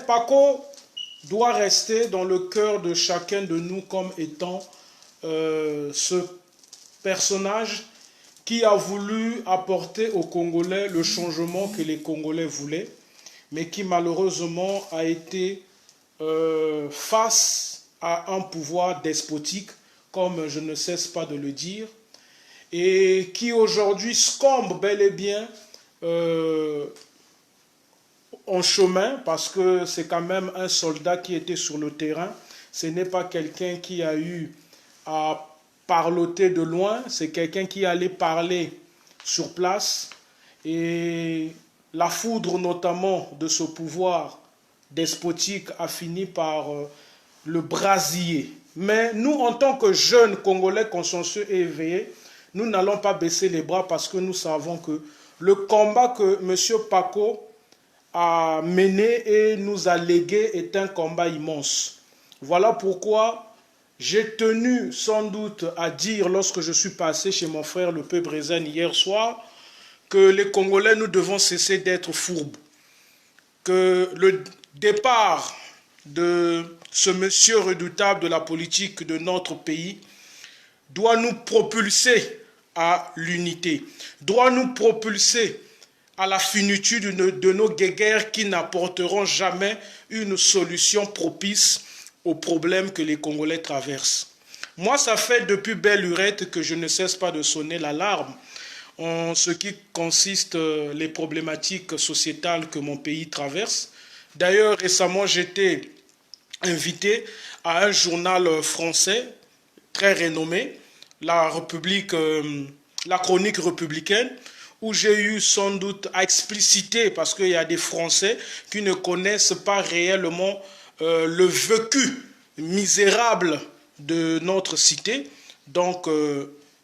Paco doit rester dans le cœur de chacun de nous comme étant ce personnage qui a voulu apporter aux Congolais le changement que les Congolais voulaient, mais qui malheureusement a été face à un pouvoir despotique, comme je ne cesse pas de le dire, et qui aujourd'hui scombe bel et bien en chemin, parce que c'est quand même un soldat qui était sur le terrain. Ce n'est pas quelqu'un qui a eu à parloter de loin, c'est quelqu'un qui allait parler sur place. Et la foudre notamment de ce pouvoir despotique a fini par le brasiller. Mais nous, en tant que jeunes Congolais consciencieux et éveillés, nous n'allons pas baisser les bras parce que nous savons que le combat que M. Paco a mené et nous a légué est un combat immense. Voilà pourquoi j'ai tenu sans doute à dire, lorsque je suis passé chez mon frère le Peu Brézen hier soir, que les Congolais, nous devons cesser d'être fourbes. Que le départ de ce monsieur redoutable de la politique de notre pays doit nous propulser à l'unité, doit nous propulser à la finitude de nos guéguerres qui n'apporteront jamais une solution propice aux problèmes que les Congolais traversent. Moi, ça fait depuis belle lurette que je ne cesse pas de sonner l'alarme en ce qui consiste les problématiques sociétales que mon pays traverse. D'ailleurs, récemment, j'étais invité à un journal français très renommé, la Chronique républicaine, où j'ai eu sans doute à expliciter, parce qu'il y a des Français qui ne connaissent pas réellement le vécu misérable de notre cité. Donc,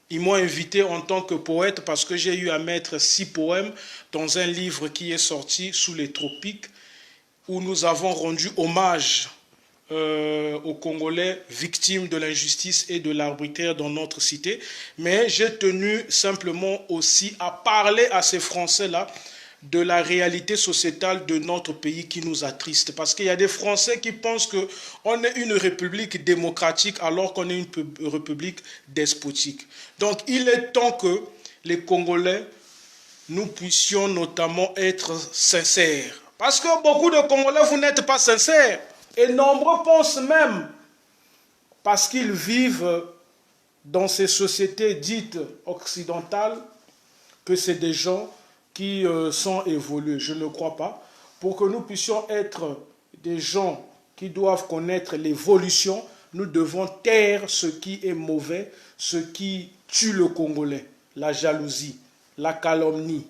ils m'ont invité en tant que poète parce que j'ai eu à mettre 6 poèmes dans un livre qui est sorti sous les tropiques, où nous avons rendu hommage aux Congolais victimes de l'injustice et de l'arbitraire dans notre cité. Mais j'ai tenu simplement aussi à parler à ces Français-là de la réalité sociétale de notre pays qui nous attriste. Parce qu'il y a des Français qui pensent qu'on est une république démocratique alors qu'on est une république despotique. Donc il est temps que les Congolais, nous puissions notamment être sincères. Parce que beaucoup de Congolais, vous n'êtes pas sincères. Et nombreux pensent même, parce qu'ils vivent dans ces sociétés dites occidentales, que c'est des gens qui sont évolués. Je ne crois pas. Pour que nous puissions être des gens qui doivent connaître l'évolution, nous devons taire ce qui est mauvais, ce qui tue le Congolais. La jalousie, la calomnie,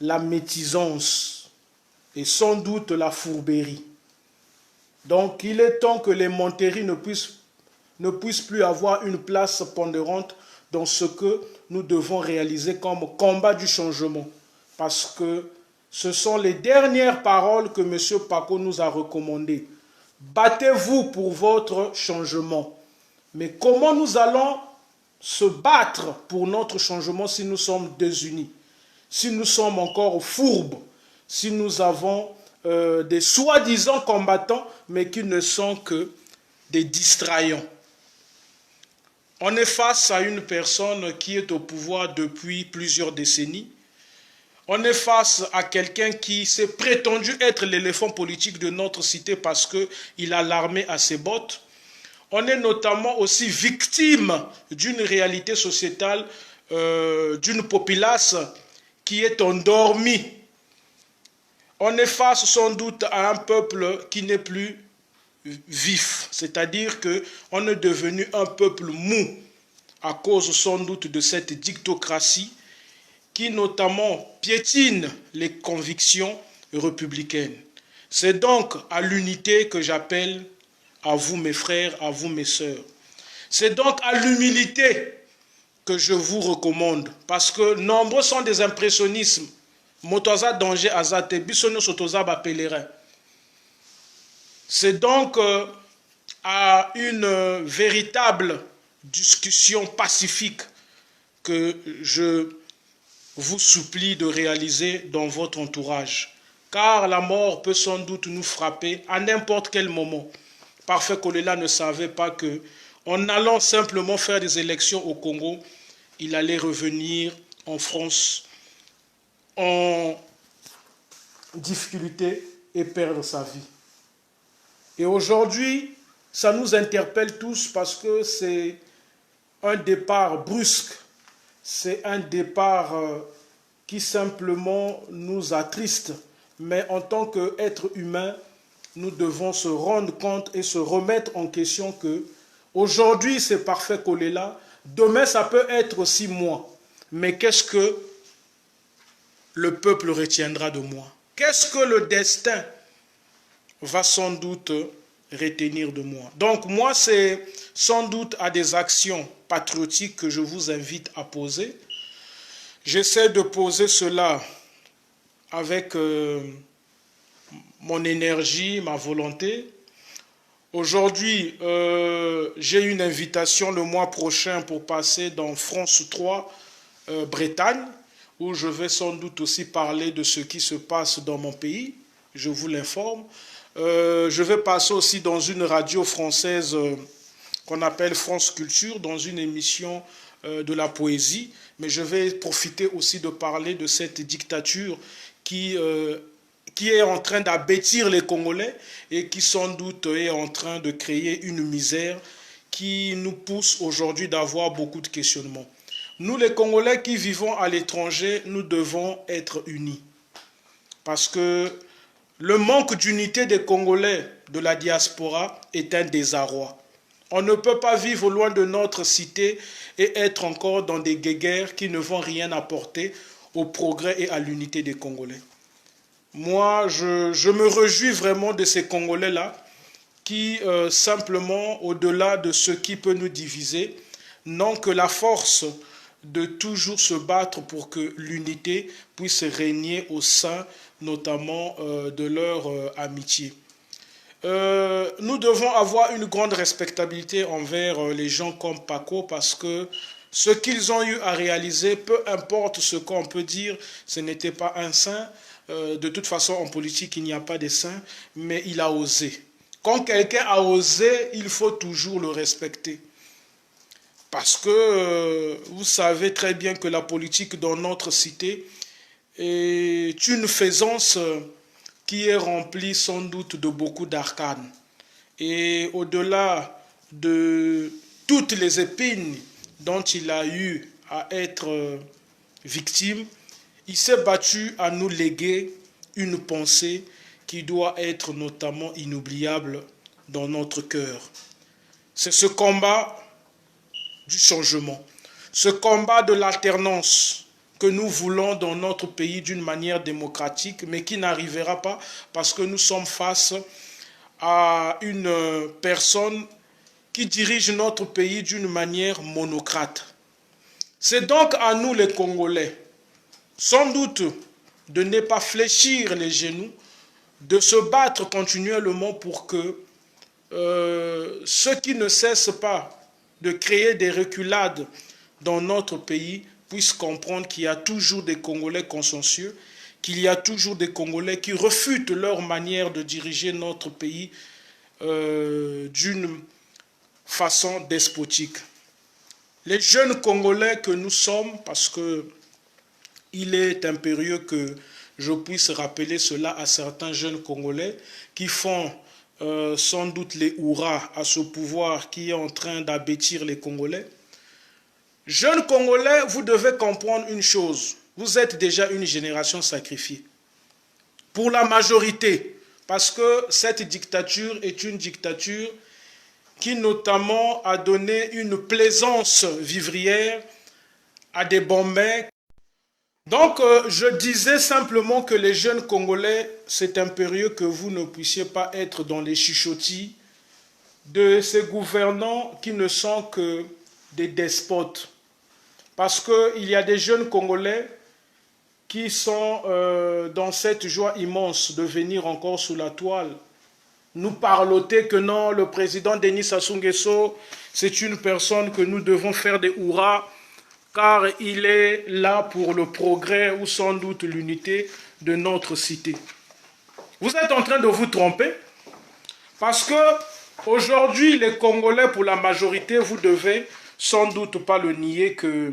la médisance et sans doute la fourberie. Donc il est temps que les Montéry ne puissent plus avoir une place pondérante dans ce que nous devons réaliser comme combat du changement. Parce que ce sont les dernières paroles que M. Paco nous a recommandées. Battez-vous pour votre changement. Mais comment nous allons se battre pour notre changement si nous sommes désunis, si nous sommes encore fourbes, si nous avons des soi-disant combattants, mais qui ne sont que des distraillants. On est face à une personne qui est au pouvoir depuis plusieurs décennies. On est face à quelqu'un qui s'est prétendu être l'éléphant politique de notre cité parce qu'il a l'armée à ses bottes. On est notamment aussi victime d'une réalité sociétale, d'une populace qui est endormie. On est face sans doute à un peuple qui n'est plus vif, c'est-à-dire qu'on est devenu un peuple mou à cause sans doute de cette dictocratie qui notamment piétine les convictions républicaines. C'est donc à l'unité que j'appelle à vous mes frères, à vous mes sœurs. C'est donc à l'humilité que je vous recommande, parce que nombreux sont des impressionnismes. Motoza danger azate, bisono sotoza ba pèlerin. C'est donc à une véritable discussion pacifique que je vous supplie de réaliser dans votre entourage. car la mort peut sans doute nous frapper à n'importe quel moment. Parfait Kolela ne savait pas que, en allant simplement faire des élections au Congo, il allait revenir en France en difficulté et perdre sa vie. Et aujourd'hui, ça nous interpelle tous parce que c'est un départ brusque, c'est un départ qui simplement nous attriste. Mais en tant qu'être humain, nous devons se rendre compte et se remettre en question que aujourd'hui c'est Parfait Kolela, demain ça peut être aussi moi. Mais qu'est-ce que le peuple retiendra de moi? Qu'est-ce que le destin va sans doute retenir de moi? Donc moi, c'est sans doute à des actions patriotiques que je vous invite à poser. J'essaie de poser cela avec mon énergie, ma volonté. Aujourd'hui, j'ai une invitation le mois prochain pour passer dans France 3, Bretagne, où je vais sans doute aussi parler de ce qui se passe dans mon pays. Je vous l'informe. Je vais passer aussi dans une radio française qu'on appelle France Culture, dans une émission de la poésie. Mais je vais profiter aussi de parler de cette dictature qui est en train d'abêtir les Congolais et qui sans doute est en train de créer une misère qui nous pousse aujourd'hui d'avoir beaucoup de questionnements. Nous, les Congolais qui vivons à l'étranger, nous devons être unis. Parce que le manque d'unité des Congolais de la diaspora est un désarroi. On ne peut pas vivre loin de notre cité et être encore dans des guéguerres qui ne vont rien apporter au progrès et à l'unité des Congolais. Moi, je me réjouis vraiment de ces Congolais-là qui, simplement, au-delà de ce qui peut nous diviser, n'ont que la force de toujours se battre pour que l'unité puisse régner au sein, notamment, de leur amitié. Nous devons avoir une grande respectabilité envers les gens comme Paco parce que ce qu'ils ont eu à réaliser, peu importe ce qu'on peut dire, ce n'était pas un saint. De toute façon, en politique, il n'y a pas de saints, mais il a osé. Quand quelqu'un a osé, il faut toujours le respecter. Parce que vous savez très bien que la politique dans notre cité est une faisance qui est remplie sans doute de beaucoup d'arcanes. Et au-delà de toutes les épines dont il a eu à être victime, il s'est battu à nous léguer une pensée qui doit être notamment inoubliable dans notre cœur. C'est ce combat du changement, ce combat de l'alternance que nous voulons dans notre pays d'une manière démocratique, mais qui n'arrivera pas parce que nous sommes face à une personne qui dirige notre pays d'une manière monocrate. C'est donc à nous les Congolais, sans doute, de ne pas fléchir les genoux, de se battre continuellement pour que ceux qui ne cessent pas de créer des reculades dans notre pays puissent comprendre qu'il y a toujours des Congolais consciencieux, qu'il y a toujours des Congolais qui refutent leur manière de diriger notre pays d'une façon despotique. Les jeunes Congolais que nous sommes, parce que il est impérieux que je puisse rappeler cela à certains jeunes Congolais qui font sans doute les hurrahs à ce pouvoir qui est en train d'abêtir les Congolais. Jeunes Congolais, vous devez comprendre une chose. Vous êtes déjà une génération sacrifiée. Pour la majorité, parce que cette dictature est une dictature qui notamment a donné une plaisance vivrière à des Bombais. Donc, je disais simplement que les jeunes Congolais, c'est impérieux que vous ne puissiez pas être dans les chuchotis de ces gouvernants qui ne sont que des despotes. Parce qu'il y a des jeunes Congolais qui sont dans cette joie immense de venir encore sous la toile, nous parloter que non, le président Denis Sassou Nguesso, c'est une personne que nous devons faire des hurrahs, car il est là pour le progrès ou sans doute l'unité de notre cité. Vous êtes en train de vous tromper parce que aujourd'hui, les Congolais, pour la majorité, vous devez sans doute pas le nier que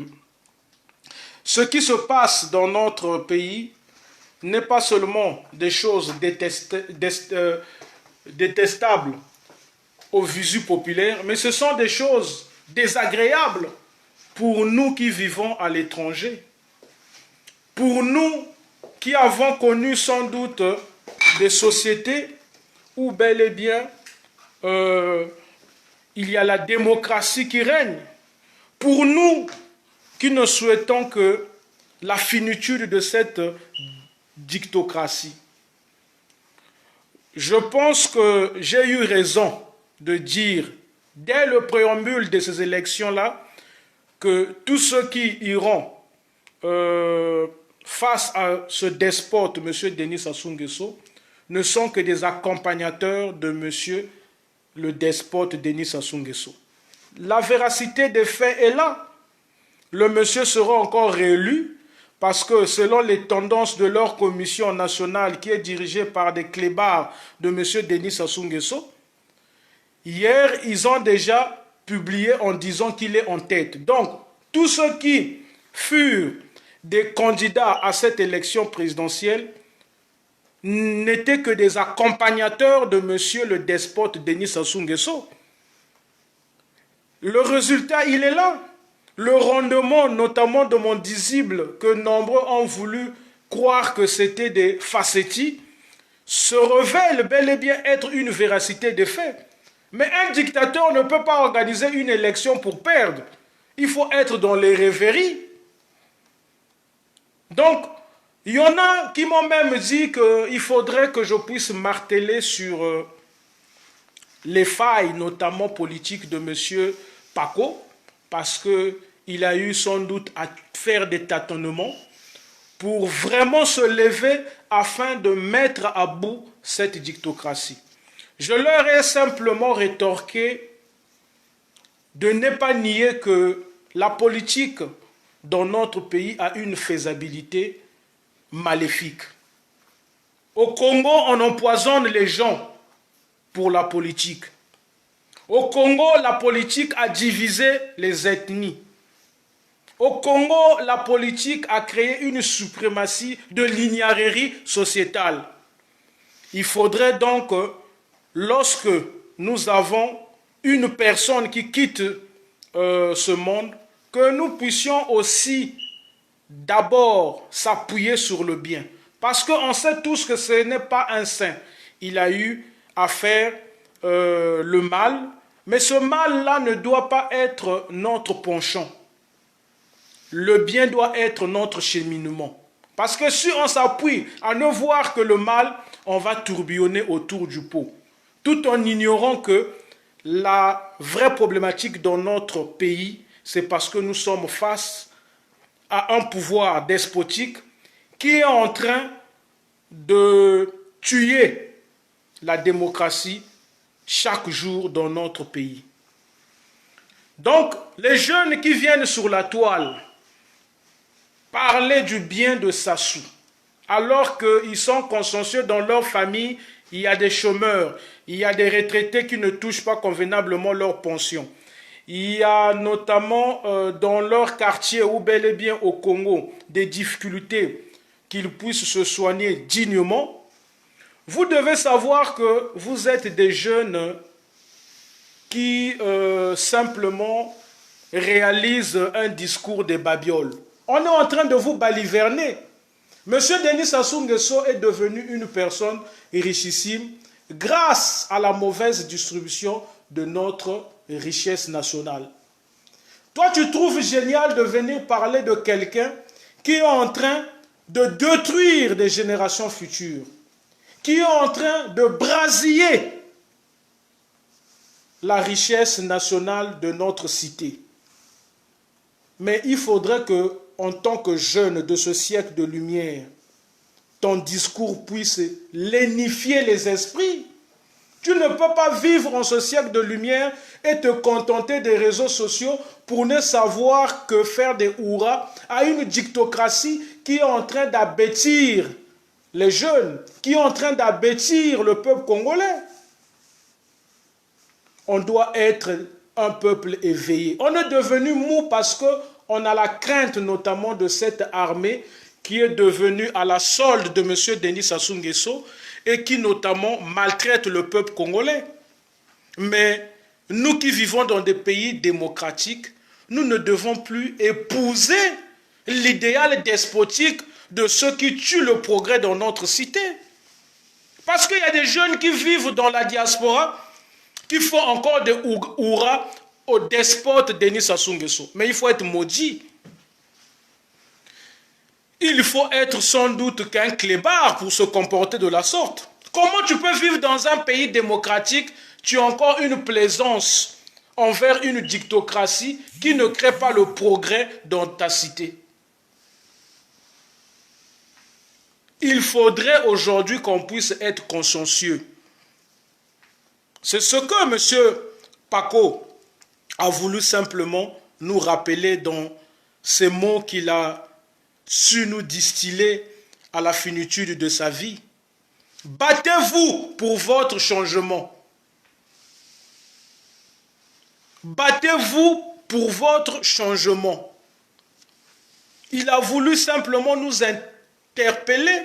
ce qui se passe dans notre pays n'est pas seulement des choses détestables au visu populaire, mais ce sont des choses désagréables pour nous qui vivons à l'étranger, pour nous qui avons connu sans doute des sociétés où bel et bien il y a la démocratie qui règne, pour nous qui ne souhaitons que la finitude de cette dictocratie. Je pense que j'ai eu raison de dire, dès le préambule de ces élections-là, que tous ceux qui iront face à ce despote, M. Denis Sassou Nguesso, ne sont que des accompagnateurs de M. le despote Denis Sassou Nguesso. La véracité des faits est là. Le monsieur sera encore réélu parce que selon les tendances de leur commission nationale qui est dirigée par des clébards de M. Denis Sassou Nguesso, hier, ils ont déjà publié en disant qu'il est en tête. Donc, tous ceux qui furent des candidats à cette élection présidentielle n'étaient que des accompagnateurs de M. le despote Denis Sassou Nguesso. Le résultat, il est là. Le rendement, notamment de mon disciple, que nombreux ont voulu croire que c'était des facettis, se révèle bel et bien être une véracité des faits. Mais un dictateur ne peut pas organiser une élection pour perdre. Il faut être dans les rêveries. Donc, il y en a qui m'ont même dit qu'il faudrait que je puisse marteler sur les failles, notamment politiques, de M. Paco, parce qu'il a eu sans doute à faire des tâtonnements pour vraiment se lever afin de mettre à bout cette dictocratie. Je leur ai simplement rétorqué de ne pas nier que la politique dans notre pays a une faisabilité maléfique. Au Congo, on empoisonne les gens pour la politique. Au Congo, la politique a divisé les ethnies. Au Congo, la politique a créé une suprématie de l'ignarrerie sociétale. Il faudrait donc, lorsque nous avons une personne qui quitte ce monde, que nous puissions aussi d'abord s'appuyer sur le bien. Parce qu'on sait tous que ce n'est pas un saint. Il a eu à faire le mal, mais ce mal-là ne doit pas être notre penchant. Le bien doit être notre cheminement. Parce que si on s'appuie à ne voir que le mal, on va tourbillonner autour du pot. Tout en ignorant que la vraie problématique dans notre pays, c'est parce que nous sommes face à un pouvoir despotique qui est en train de tuer la démocratie chaque jour dans notre pays. Donc, les jeunes qui viennent sur la toile parler du bien de Sassou, alors qu'ils sont consciencieux dans leur famille, il y a des chômeurs, il y a des retraités qui ne touchent pas convenablement leur pension. Il y a notamment dans leur quartier ou bel et bien au Congo des difficultés qu'ils puissent se soigner dignement. Vous devez savoir que vous êtes des jeunes qui simplement réalisent un discours des babioles. On est en train de vous baliverner. Monsieur Denis Sassou Nguesso est devenu une personne richissime grâce à la mauvaise distribution de notre richesse nationale. Toi, tu trouves génial de venir parler de quelqu'un qui est en train de détruire des générations futures, qui est en train de brasiller la richesse nationale de notre cité. Mais il faudrait que, en tant que jeune de ce siècle de lumière, ton discours puisse lénifier les esprits. Tu ne peux pas vivre en ce siècle de lumière et te contenter des réseaux sociaux pour ne savoir que faire des hurrahs à une dictocratie qui est en train d'abêtir les jeunes qui sont en train d'abêtir le peuple congolais. On doit être un peuple éveillé. On est devenu mou parce qu'on a la crainte notamment de cette armée qui est devenue à la solde de M. Denis Sassou Nguesso et qui notamment maltraite le peuple congolais. Mais nous qui vivons dans des pays démocratiques, nous ne devons plus épouser l'idéal despotique de ceux qui tuent le progrès dans notre cité. Parce qu'il y a des jeunes qui vivent dans la diaspora qui font encore des hurrahs au despote Denis Sassou Nguesso. Mais il faut être maudit. Il faut être sans doute qu'un clébard pour se comporter de la sorte. Comment tu peux vivre dans un pays démocratique, tu as encore une plaisance envers une dictocratie qui ne crée pas le progrès dans ta cité? Il faudrait aujourd'hui qu'on puisse être consciencieux. C'est ce que M. Paco a voulu simplement nous rappeler dans ces mots qu'il a su nous distiller à la finitude de sa vie. Battez-vous pour votre changement. Battez-vous pour votre changement. Il a voulu simplement nous interpeller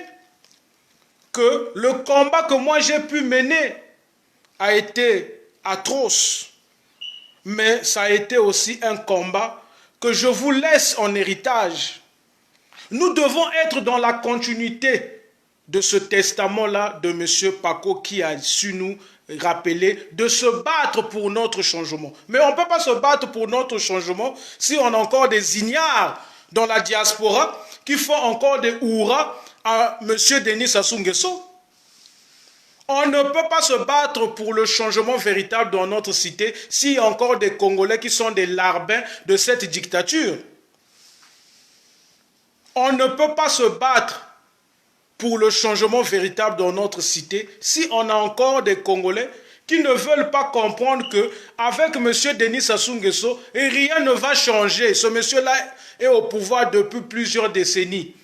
que le combat que moi j'ai pu mener a été atroce, mais ça a été aussi un combat que je vous laisse en héritage. Nous devons être dans la continuité de ce testament-là de M. Paco qui a su nous rappeler de se battre pour notre changement. Mais on ne peut pas se battre pour notre changement si on a encore des ignares dans la diaspora qui font encore des hurrahs à M. Denis Sassou Nguesso. On ne peut pas se battre pour le changement véritable dans notre cité s'il y a encore des Congolais qui sont des larbins de cette dictature. On ne peut pas se battre pour le changement véritable dans notre cité si on a encore des Congolais qui ne veulent pas comprendre qu'avec M. Denis Sassou Nguesso, rien ne va changer. Ce monsieur-là est au pouvoir depuis plusieurs décennies.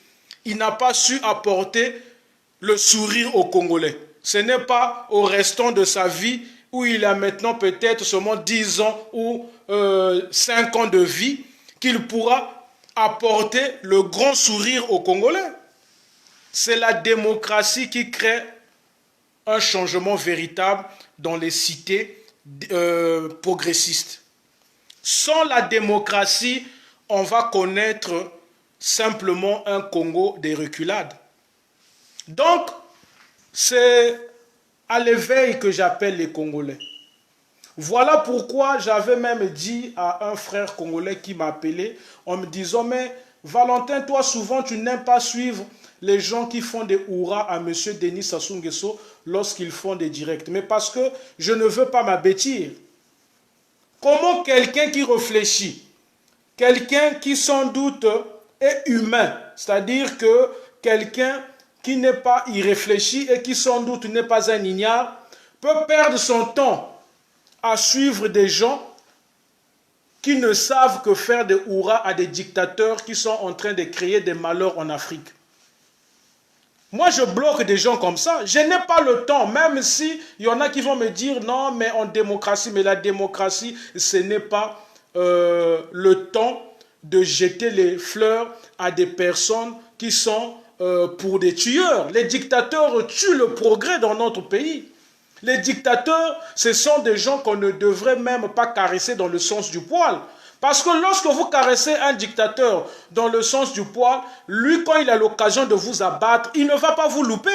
Il n'a pas su apporter le sourire aux Congolais. Ce n'est pas au restant de sa vie où il a maintenant peut-être seulement 10 ans ou 5 ans de vie qu'il pourra apporter le grand sourire aux Congolais. C'est la démocratie qui crée un changement véritable dans les cités progressistes. Sans la démocratie, on va connaître simplement un Congo des reculades. Donc, c'est à l'éveil que j'appelle les Congolais. Voilà pourquoi j'avais même dit à un frère congolais qui m'a appelé en me disant « Mais Valentin, toi souvent tu n'aimes pas suivre les gens qui font des hurrahs à M. Denis Sassou Nguesso lorsqu'ils font des directs. Mais parce que je ne veux pas m'abêtir. Comment quelqu'un qui réfléchit, quelqu'un qui sans doute est humain, c'est-à-dire que quelqu'un qui n'est pas irréfléchi et qui sans doute n'est pas un ignare, peut perdre son temps à suivre des gens qui ne savent que faire des hurrahs à des dictateurs qui sont en train de créer des malheurs en Afrique. Moi, je bloque des gens comme ça. Je n'ai pas le temps, même si il y en a qui vont me dire non, mais en démocratie, mais la démocratie, ce n'est pas le temps de jeter les fleurs à des personnes qui sont pour des tueurs. Les dictateurs tuent le progrès dans notre pays. Les dictateurs, ce sont des gens qu'on ne devrait même pas caresser dans le sens du poil. Parce que lorsque vous caressez un dictateur dans le sens du poil, lui, quand il a l'occasion de vous abattre, il ne va pas vous louper.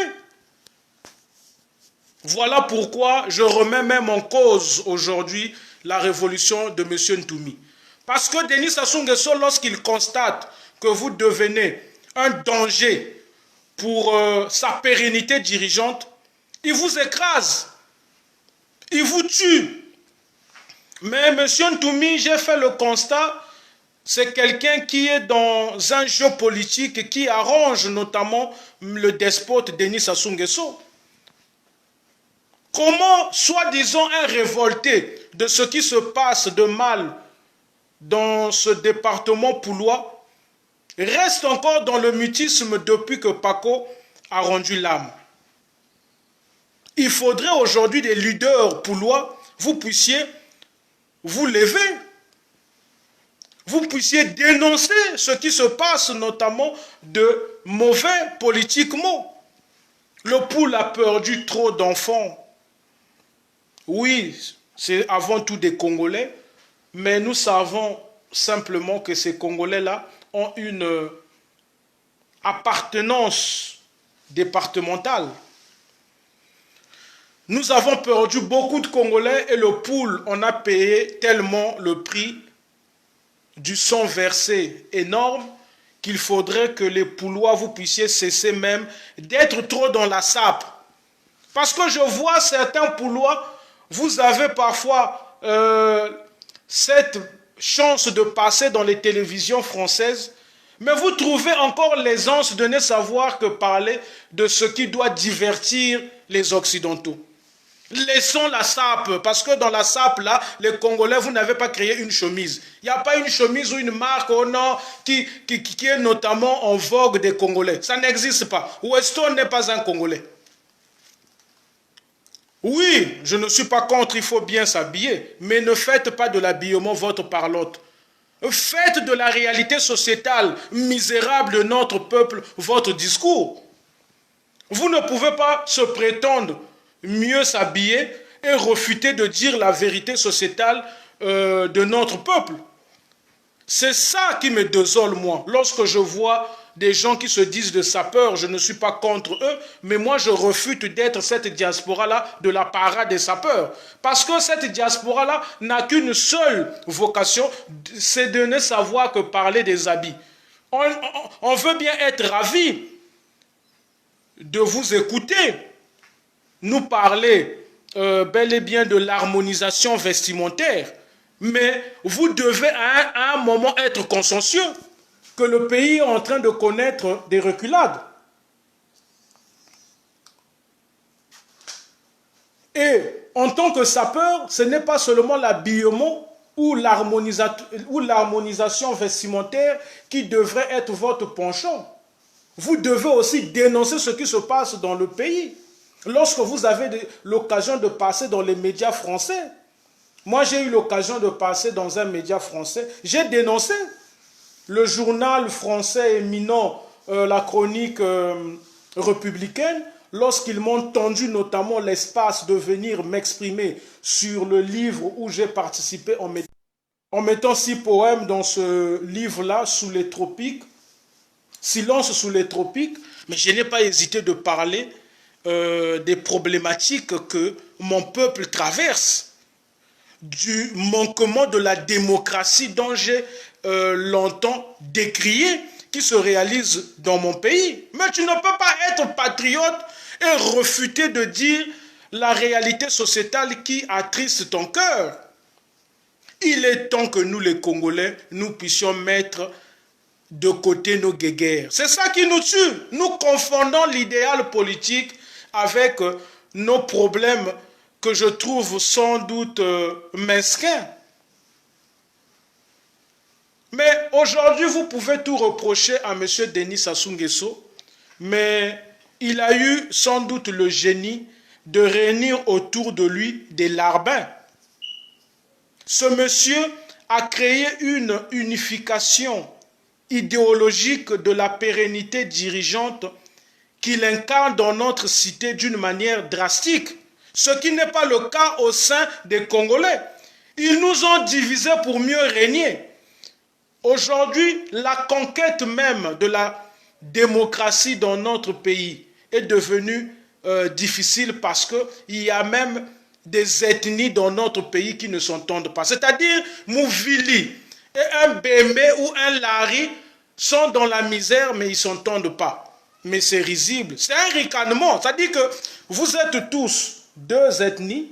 Voilà pourquoi je remets même en cause aujourd'hui la révolution de M. Ntoumi. Parce que Denis Sassou Nguesso, lorsqu'il constate que vous devenez un danger pour sa pérennité dirigeante, il vous écrase, il vous tue. Mais M. Ntoumi, j'ai fait le constat, c'est quelqu'un qui est dans un jeu politique qui arrange notamment le despote Denis Sassou Nguesso. Comment, soi-disant, un révolté de ce qui se passe de mal dans ce département poulois reste encore dans le mutisme depuis que Paco a rendu l'âme. Il faudrait aujourd'hui des leaders poulois, vous puissiez vous lever, vous puissiez dénoncer ce qui se passe, notamment de mauvais politiquement. Le Poul a perdu trop d'enfants. Oui, c'est avant tout des Congolais, mais nous savons simplement que ces Congolais-là ont une appartenance départementale. Nous avons perdu beaucoup de Congolais et le Poul en a payé tellement le prix du sang versé énorme qu'il faudrait que les Poulois, vous puissiez cesser même d'être trop dans la sape. Parce que je vois certains Poulois, vous avez parfois cette chance de passer dans les télévisions françaises, mais vous trouvez encore l'aisance de ne savoir que parler de ce qui doit divertir les Occidentaux. Laissons la sape, parce que dans la sape, là, les Congolais, vous n'avez pas créé une chemise. Il n'y a pas une chemise ou une marque au nord qui est notamment en vogue des Congolais. Ça n'existe pas. Weston n'est pas un Congolais. Oui, je ne suis pas contre, il faut bien s'habiller, mais ne faites pas de l'habillement votre parlotte. Faites de la réalité sociétale misérable de notre peuple votre discours. Vous ne pouvez pas se prétendre mieux s'habiller et refuter de dire la vérité sociétale de notre peuple. C'est ça qui me désole, moi. Lorsque je vois des gens qui se disent de sapeurs, je ne suis pas contre eux, mais moi je refuse d'être cette diaspora-là de la parade des sapeurs. Parce que cette diaspora-là n'a qu'une seule vocation, c'est de ne savoir que parler des habits. On veut bien être ravis de vous écouter, nous parler bel et bien de l'harmonisation vestimentaire, mais vous devez à un moment être consciencieux que le pays est en train de connaître des reculades. Et en tant que sapeur, ce n'est pas seulement l'habillement ou l'harmonisation vestimentaire qui devrait être votre penchant. Vous devez aussi dénoncer ce qui se passe dans le pays. Lorsque vous avez l'occasion de passer dans les médias français, moi j'ai eu l'occasion de passer dans un média français, j'ai dénoncé le journal français éminent, la chronique républicaine, lorsqu'ils m'ont tendu notamment l'espace de venir m'exprimer sur le livre où j'ai participé en mettant 6 poèmes dans ce livre-là, Sous les tropiques, Silence sous les tropiques, mais je n'ai pas hésité de parler des problématiques que mon peuple traverse, du manquement de la démocratie dont j'ai longtemps décrié, qui se réalise dans mon pays. Mais tu ne peux pas être patriote et refuter de dire la réalité sociétale qui attriste ton cœur. Il est temps que nous, les Congolais, nous puissions mettre de côté nos guéguerres. C'est ça qui nous tue. Nous confondons l'idéal politique avec nos problèmes que je trouve sans doute mesquins. Mais aujourd'hui, vous pouvez tout reprocher à M. Denis Sassou Nguesso, mais il a eu sans doute le génie de réunir autour de lui des larbins. Ce monsieur a créé une unification idéologique de la pérennité dirigeante qu'il incarne dans notre cité d'une manière drastique, ce qui n'est pas le cas au sein des Congolais. Ils nous ont divisés pour mieux régner. Aujourd'hui, la conquête même de la démocratie dans notre pays est devenue difficile parce qu'il y a même des ethnies dans notre pays qui ne s'entendent pas. C'est-à-dire, Mouvili et un Bémé ou un Lari sont dans la misère, mais ils ne s'entendent pas. Mais c'est risible. C'est un ricanement. C'est-à-dire que vous êtes tous deux ethnies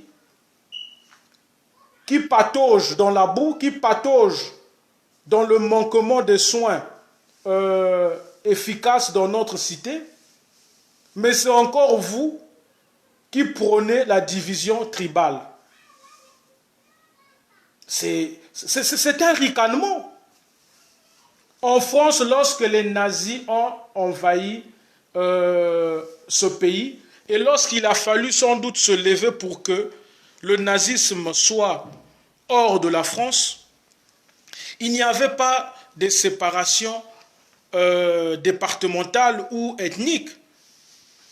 qui pataugent dans la boue, qui pataugent dans le manquement de soins efficaces dans notre cité, mais c'est encore vous qui prônez la division tribale. C'est un ricanement. En France, lorsque les nazis ont envahi ce pays. Et lorsqu'il a fallu sans doute se lever pour que le nazisme soit hors de la France, il n'y avait pas de séparation départementale ou ethnique.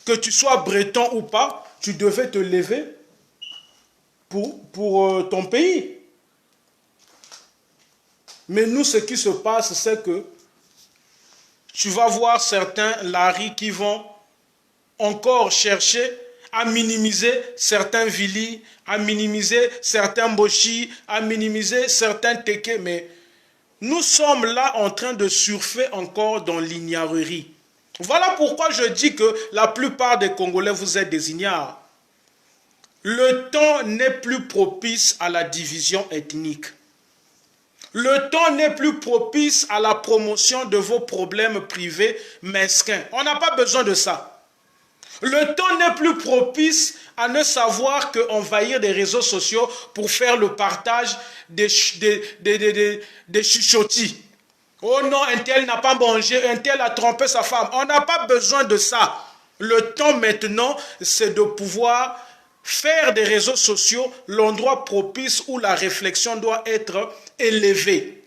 Que tu sois breton ou pas, tu devais te lever pour ton pays. Mais nous, ce qui se passe, c'est que tu vas voir certains Larry qui vont encore chercher à minimiser certains Vili, à minimiser certains Boshi, à minimiser certains Teke. Mais nous sommes là en train de surfer encore dans l'ignorerie. Voilà pourquoi je dis que la plupart des Congolais, vous êtes des ignares. Le temps n'est plus propice à la division ethnique. Le temps n'est plus propice à la promotion de vos problèmes privés mesquins. On n'a pas besoin de ça. Le temps n'est plus propice à ne savoir qu'envahir des réseaux sociaux pour faire le partage des chuchotis. Oh non, un tel n'a pas mangé, un tel a trompé sa femme. On n'a pas besoin de ça. Le temps maintenant, c'est de pouvoir faire des réseaux sociaux l'endroit propice où la réflexion doit être élevée.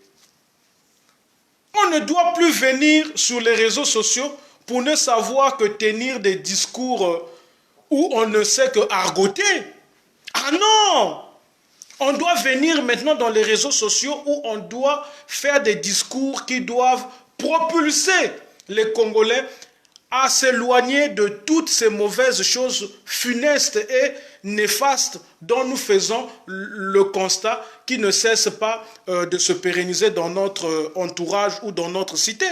On ne doit plus venir sur les réseaux sociaux pour ne savoir que tenir des discours où on ne sait que argoter. Ah non! On doit venir maintenant dans les réseaux sociaux où on doit faire des discours qui doivent propulser les Congolais à s'éloigner de toutes ces mauvaises choses funestes et néfastes dont nous faisons le constat qui ne cesse pas de se pérenniser dans notre entourage ou dans notre cité.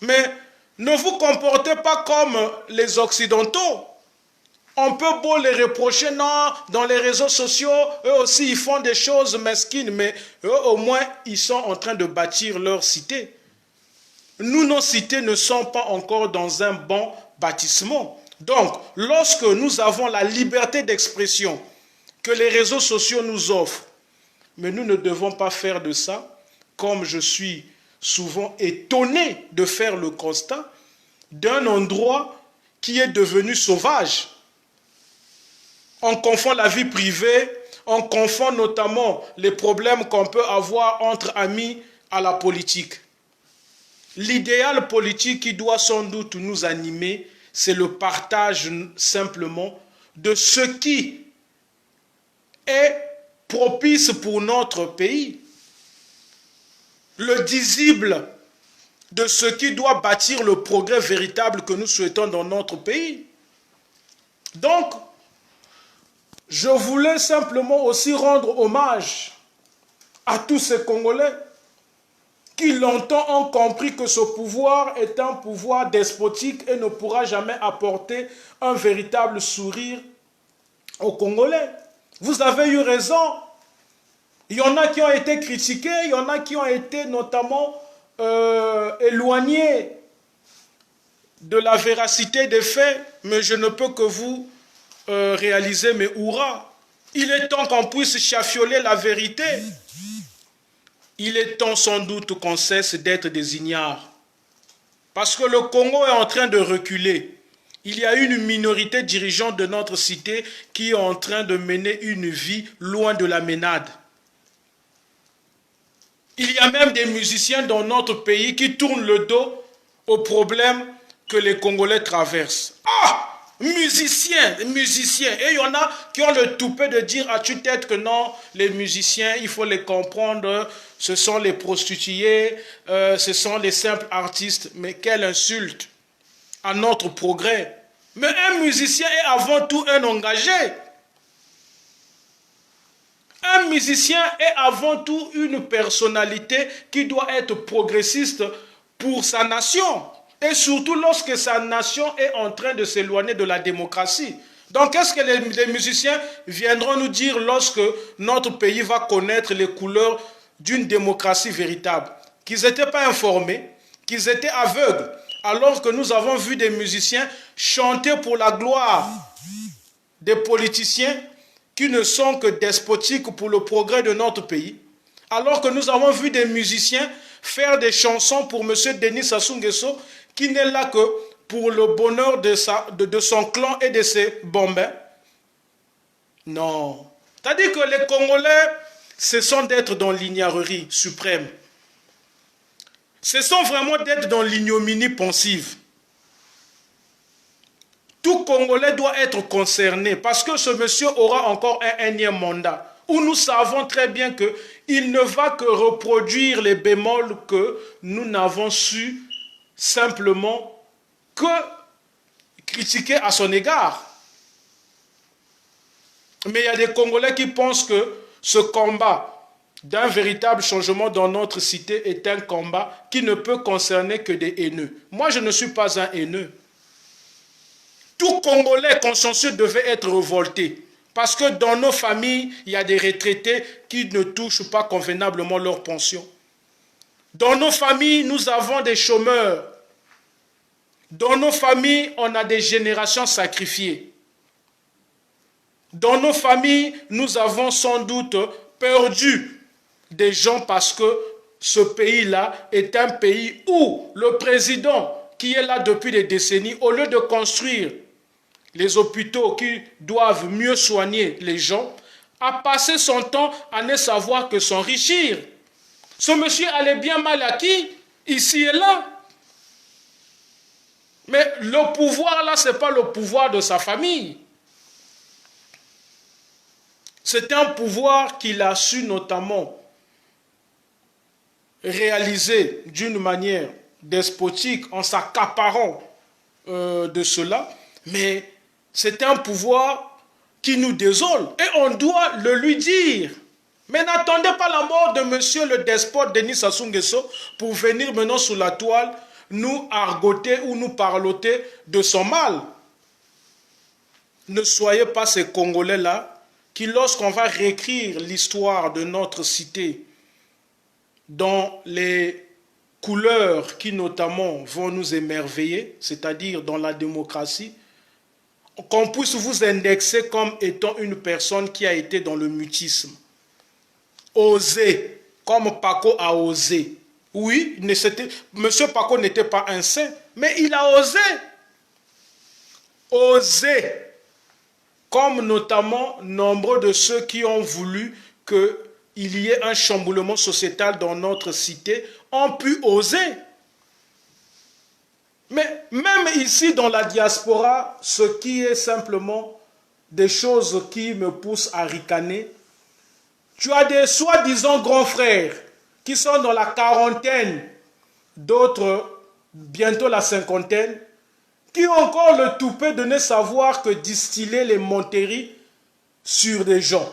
Mais ne vous comportez pas comme les Occidentaux. On peut beau les reprocher, non, dans les réseaux sociaux, eux aussi ils font des choses mesquines, mais eux au moins ils sont en train de bâtir leur cité. Nous, nos cités ne sont pas encore dans un bon bâtissement. Donc, lorsque nous avons la liberté d'expression que les réseaux sociaux nous offrent, mais nous ne devons pas faire de ça, comme je suis souvent étonné de faire le constat, d'un endroit qui est devenu sauvage. On confond la vie privée, on confond notamment les problèmes qu'on peut avoir entre amis à la politique. L'idéal politique qui doit sans doute nous animer, c'est le partage simplement de ce qui est propice pour notre pays. Le visible de ce qui doit bâtir le progrès véritable que nous souhaitons dans notre pays. Donc, je voulais simplement aussi rendre hommage à tous ces Congolais qui longtemps ont compris que ce pouvoir est un pouvoir despotique et ne pourra jamais apporter un véritable sourire aux Congolais. Vous avez eu raison. Il y en a qui ont été critiqués, il y en a qui ont été notamment éloignés de la véracité des faits, mais je ne peux que vous réaliser mes hurrahs. Il est temps qu'on puisse chafioler la vérité. Il est temps sans doute qu'on cesse d'être des ignares. Parce que le Congo est en train de reculer. Il y a une minorité dirigeante de notre cité qui est en train de mener une vie loin de la ménade. Il y a même des musiciens dans notre pays qui tournent le dos aux problèmes que les Congolais traversent. Ah! Musiciens. Et il y en a qui ont le toupet de dire à tue-tête que non, les musiciens, il faut les comprendre, ce sont les prostituées, ce sont les simples artistes. Mais quelle insulte à notre progrès. Mais un musicien est avant tout un engagé. Un musicien est avant tout une personnalité qui doit être progressiste pour sa nation. Et surtout lorsque sa nation est en train de s'éloigner de la démocratie. Donc qu'est-ce que les musiciens viendront nous dire lorsque notre pays va connaître les couleurs d'une démocratie véritable? Qu'ils n'étaient pas informés, qu'ils étaient aveugles, alors que nous avons vu des musiciens chanter pour la gloire des politiciens qui ne sont que despotiques pour le progrès de notre pays, alors que nous avons vu des musiciens faire des chansons pour M. Denis Sassou Nguesso qui n'est là que pour le bonheur de son clan et de ses bombins? Non. C'est-à-dire que les Congolais, ce sont d'être dans l'ignorerie suprême. Ce sont vraiment d'être dans l'ignominie pensive. Tout Congolais doit être concerné parce que ce monsieur aura encore un énième mandat où nous savons très bien qu'il ne va que reproduire les bémols que nous n'avons su simplement que critiquer à son égard. Mais il y a des Congolais qui pensent que ce combat d'un véritable changement dans notre cité est un combat qui ne peut concerner que des haineux. Moi, je ne suis pas un haineux. Tout Congolais consciencieux devait être révolté. Parce que dans nos familles, il y a des retraités qui ne touchent pas convenablement leur pension. Dans nos familles, nous avons des chômeurs. Dans nos familles, on a des générations sacrifiées. Dans nos familles, nous avons sans doute perdu des gens parce que ce pays-là est un pays où le président qui est là depuis des décennies, au lieu de construire les hôpitaux qui doivent mieux soigner les gens, a passé son temps à ne savoir que s'enrichir. Ce monsieur allait bien mal acquis, ici et là. Mais le pouvoir là, ce n'est pas le pouvoir de sa famille. C'est un pouvoir qu'il a su notamment réaliser d'une manière despotique en s'accaparant de cela, mais c'est un pouvoir qui nous désole et on doit le lui dire. Mais n'attendez pas la mort de monsieur le despote Denis Sassou Nguesso pour venir maintenant sous la toile nous argoter ou nous parloter de son mal. Ne soyez pas ces Congolais-là qui, lorsqu'on va réécrire l'histoire de notre cité dans les couleurs qui notamment vont nous émerveiller, c'est-à-dire dans la démocratie, qu'on puisse vous indexer comme étant une personne qui a été dans le mutisme. Oser, comme Paco a osé. Oui, monsieur Paco n'était pas un saint, mais il a osé. Oser. Comme notamment nombreux de ceux qui ont voulu qu'il y ait un chamboulement sociétal dans notre cité ont pu oser. Mais même ici dans la diaspora, ce qui est simplement des choses qui me poussent à ricaner, tu as des soi-disant grands frères qui sont dans la quarantaine, d'autres bientôt la cinquantaine, qui ont encore le toupet de ne savoir que distiller les monteries sur des gens.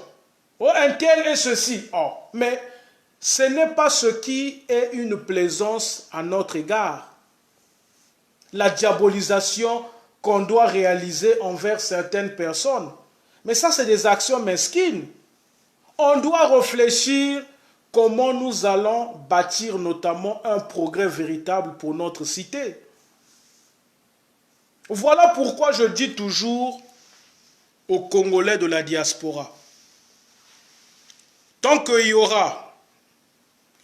Oh, un tel est ceci. Oh, mais ce n'est pas ce qui est une plaisance à notre égard. La diabolisation qu'on doit réaliser envers certaines personnes. Mais ça, c'est des actions mesquines. On doit réfléchir comment nous allons bâtir notamment un progrès véritable pour notre cité. Voilà pourquoi je dis toujours aux Congolais de la diaspora, tant qu'il y aura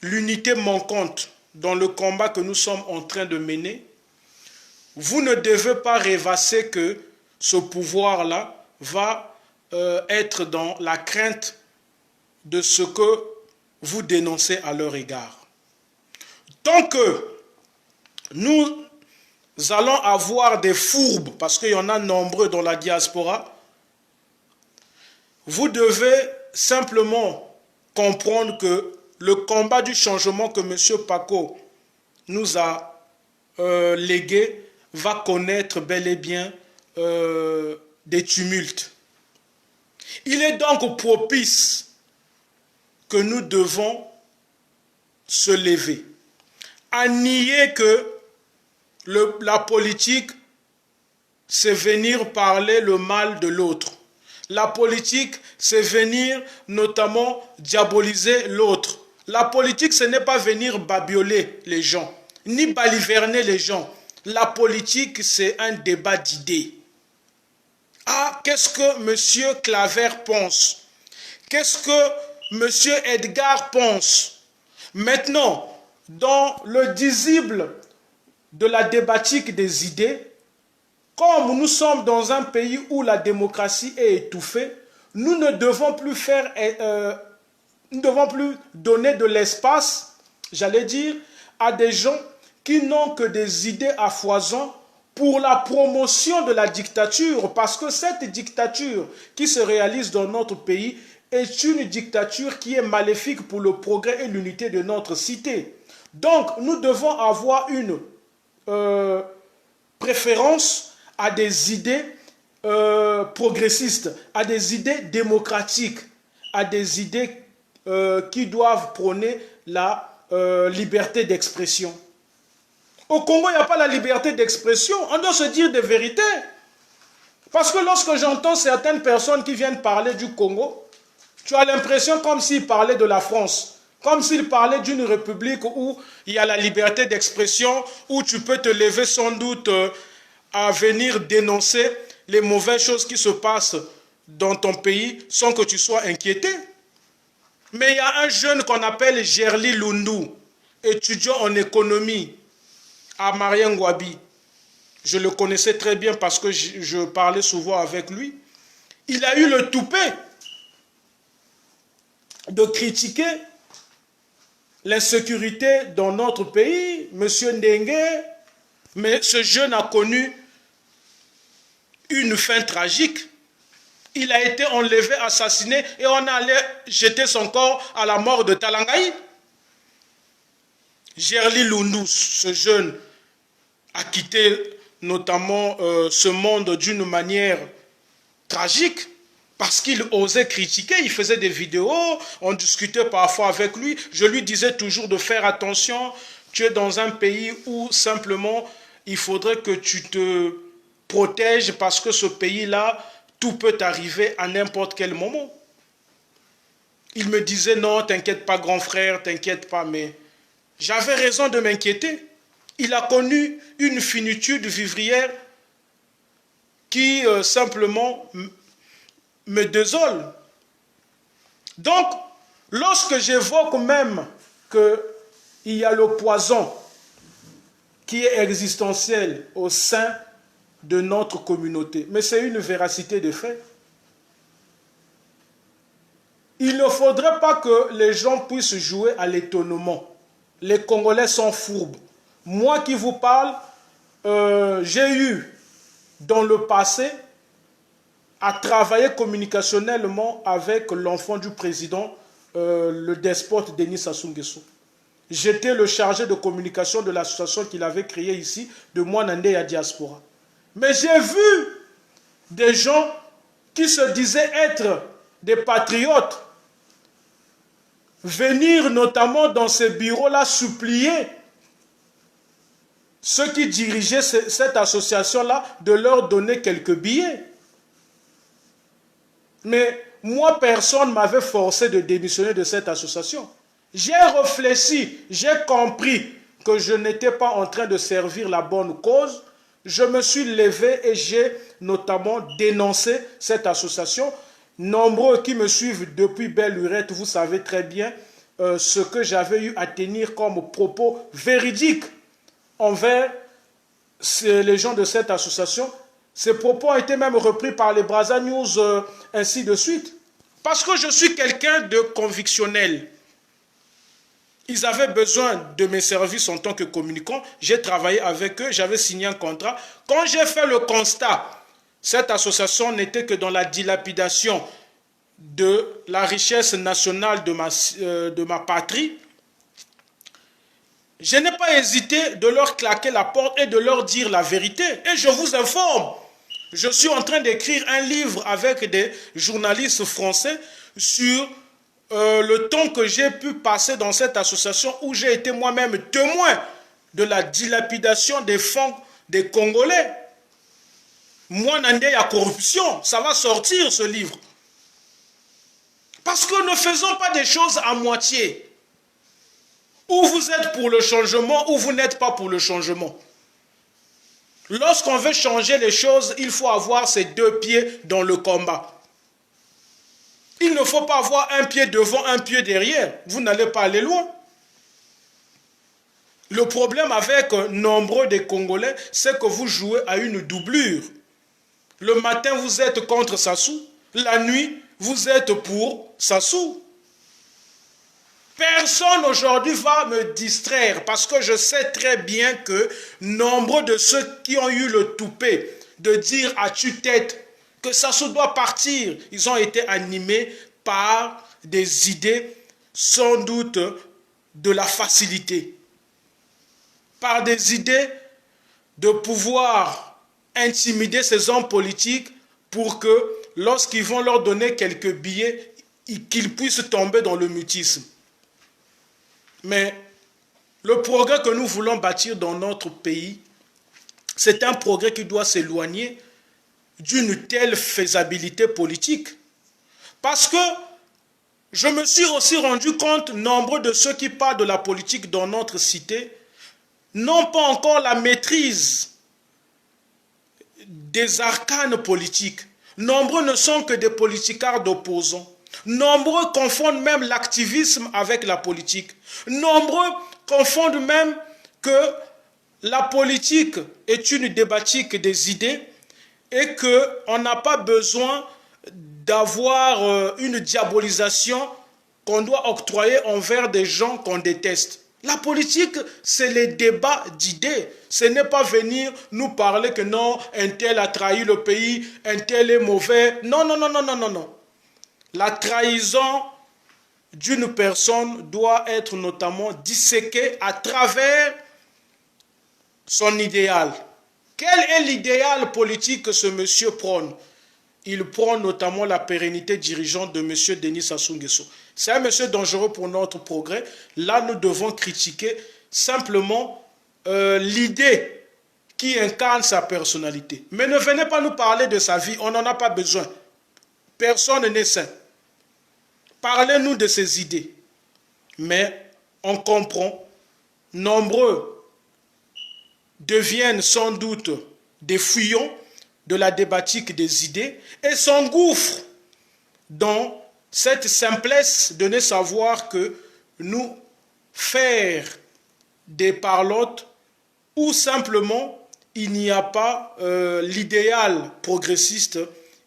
l'unité manquante dans le combat que nous sommes en train de mener, vous ne devez pas rêvasser que ce pouvoir-là va être dans la crainte de ce que vous dénoncez à leur égard. Tant que nous allons avoir des fourbes, parce qu'il y en a nombreux dans la diaspora, vous devez simplement comprendre que le combat du changement que M. Paco nous a légué va connaître bel et bien des tumultes. Il est donc propice que nous devons se lever, à nier que la politique, c'est venir parler le mal de l'autre. La politique, c'est venir notamment diaboliser l'autre. La politique, ce n'est pas venir babioler les gens, ni baliverner les gens. La politique, c'est un débat d'idées. Ah, qu'est-ce que M. Claver pense? Qu'est-ce que M. Edgar pense? Maintenant, dans le disible de la débattique des idées, Comme nous sommes dans un pays où la démocratie est étouffée, nous ne devons plus nous ne devons plus donner de l'espace, j'allais dire, à des gens qui n'ont que des idées à foison pour la promotion de la dictature, parce que cette dictature qui se réalise dans notre pays est une dictature qui est maléfique pour le progrès et l'unité de notre cité. Donc, nous devons avoir une préférence à des idées progressistes, à des idées démocratiques, à des idées qui doivent prôner la liberté d'expression. Au Congo, il n'y a pas la liberté d'expression. On doit se dire des vérités. Parce que lorsque j'entends certaines personnes qui viennent parler du Congo, tu as l'impression comme s'ils parlaient de la France, comme s'ils parlaient d'une république où il y a la liberté d'expression, où tu peux te lever sans doute à venir dénoncer les mauvaises choses qui se passent dans ton pays sans que tu sois inquiété. Mais il y a un jeune qu'on appelle Gerli Lundu, étudiant en économie à Mariengwabi. Je le connaissais très bien parce que je parlais souvent avec lui. Il a eu le toupet de critiquer l'insécurité dans notre pays, M. Ndengue, mais ce jeune a connu une fin tragique. Il a été enlevé, assassiné, et on allait jeter son corps à la mort de Talangaï. Gerli Lundu, ce jeune, a quitté notamment ce monde d'une manière tragique, parce qu'il osait critiquer, il faisait des vidéos, on discutait parfois avec lui, je lui disais toujours de faire attention, tu es dans un pays où simplement il faudrait que tu te protèges parce que ce pays-là, tout peut arriver à n'importe quel moment. Il me disait non, t'inquiète pas grand frère, t'inquiète pas, mais j'avais raison de m'inquiéter. Il a connu une finitude vivrière qui simplement me désole. Donc, lorsque j'évoque même qu'il y a le poison qui est existentiel au sein de notre communauté, mais c'est une véracité de fait. Il ne faudrait pas que les gens puissent jouer à l'étonnement. Les Congolais sont fourbes. Moi qui vous parle, j'ai eu dans le passé à travailler communicationnellement avec l'enfant du président, le despote Denis Sassou Nguesso. J'étais le chargé de communication de l'association qu'il avait créée ici, de Mwanande à Diaspora. Mais j'ai vu des gens qui se disaient être des patriotes venir notamment dans ces bureaux-là supplier ceux qui dirigeaient cette association-là de leur donner quelques billets. Mais moi, personne ne m'avait forcé de démissionner de cette association. J'ai réfléchi, j'ai compris que je n'étais pas en train de servir la bonne cause. Je me suis levé et j'ai notamment dénoncé cette association. Nombreux qui me suivent depuis belle lurette, vous savez très bien ce que j'avais eu à tenir comme propos véridiques envers les gens de cette association. Ces propos ont été même repris par les Brazza News, ainsi de suite. Parce que je suis quelqu'un de convictionnel. Ils avaient besoin de mes services en tant que communicant. J'ai travaillé avec eux, j'avais signé un contrat. Quand j'ai fait le constat, cette association n'était que dans la dilapidation de la richesse nationale de ma patrie, je n'ai pas hésité de leur claquer la porte et de leur dire la vérité. Et je vous informe, je suis en train d'écrire un livre avec des journalistes français sur le temps que j'ai pu passer dans cette association où j'ai été moi-même témoin de la dilapidation des fonds des Congolais. Moi, Nandé, il y a corruption. Ça va sortir, ce livre. Parce que ne faisons pas des choses à moitié. Ou vous êtes pour le changement, ou vous n'êtes pas pour le changement. Lorsqu'on veut changer les choses, il faut avoir ses deux pieds dans le combat. Il ne faut pas avoir un pied devant, un pied derrière. Vous n'allez pas aller loin. Le problème avec nombreux des Congolais, c'est que vous jouez à une doublure. Le matin, vous êtes contre Sassou. La nuit, vous êtes pour Sassou. Personne aujourd'hui va me distraire parce que je sais très bien que nombre de ceux qui ont eu le toupet de dire à tue-tête que Sassou doit partir, ils ont été animés par des idées sans doute de la facilité, par des idées de pouvoir intimider ces hommes politiques pour que lorsqu'ils vont leur donner quelques billets, qu'ils puissent tomber dans le mutisme. Mais le progrès que nous voulons bâtir dans notre pays, c'est un progrès qui doit s'éloigner d'une telle faisabilité politique. Parce que je me suis aussi rendu compte, nombreux de ceux qui parlent de la politique dans notre cité n'ont pas encore la maîtrise des arcanes politiques. Nombreux ne sont que des politicards d'opposants. Nombreux confondent même l'activisme avec la politique. Nombreux confondent même que la politique est une débatique des idées et qu'on n'a pas besoin d'avoir une diabolisation qu'on doit octroyer envers des gens qu'on déteste. La politique, c'est les débats d'idées. Ce n'est pas venir nous parler que non, un tel a trahi le pays, un tel est mauvais. Non, non, non, non, non, non, non. La trahison d'une personne doit être notamment disséquée à travers son idéal. Quel est l'idéal politique que ce monsieur prône? Il prône notamment la pérennité dirigeante de M. Denis Sassou Nguesso. C'est un monsieur dangereux pour notre progrès. Là, nous devons critiquer simplement l'idée qui incarne sa personnalité. Mais ne venez pas nous parler de sa vie, on n'en a pas besoin. Personne n'est saint. Parlez-nous de ses idées. Mais on comprend, nombreux deviennent sans doute des fouillons de la débatique des idées et s'engouffrent dans cette simplesse de ne savoir que nous faire des parlottes où simplement il n'y a pas l'idéal progressiste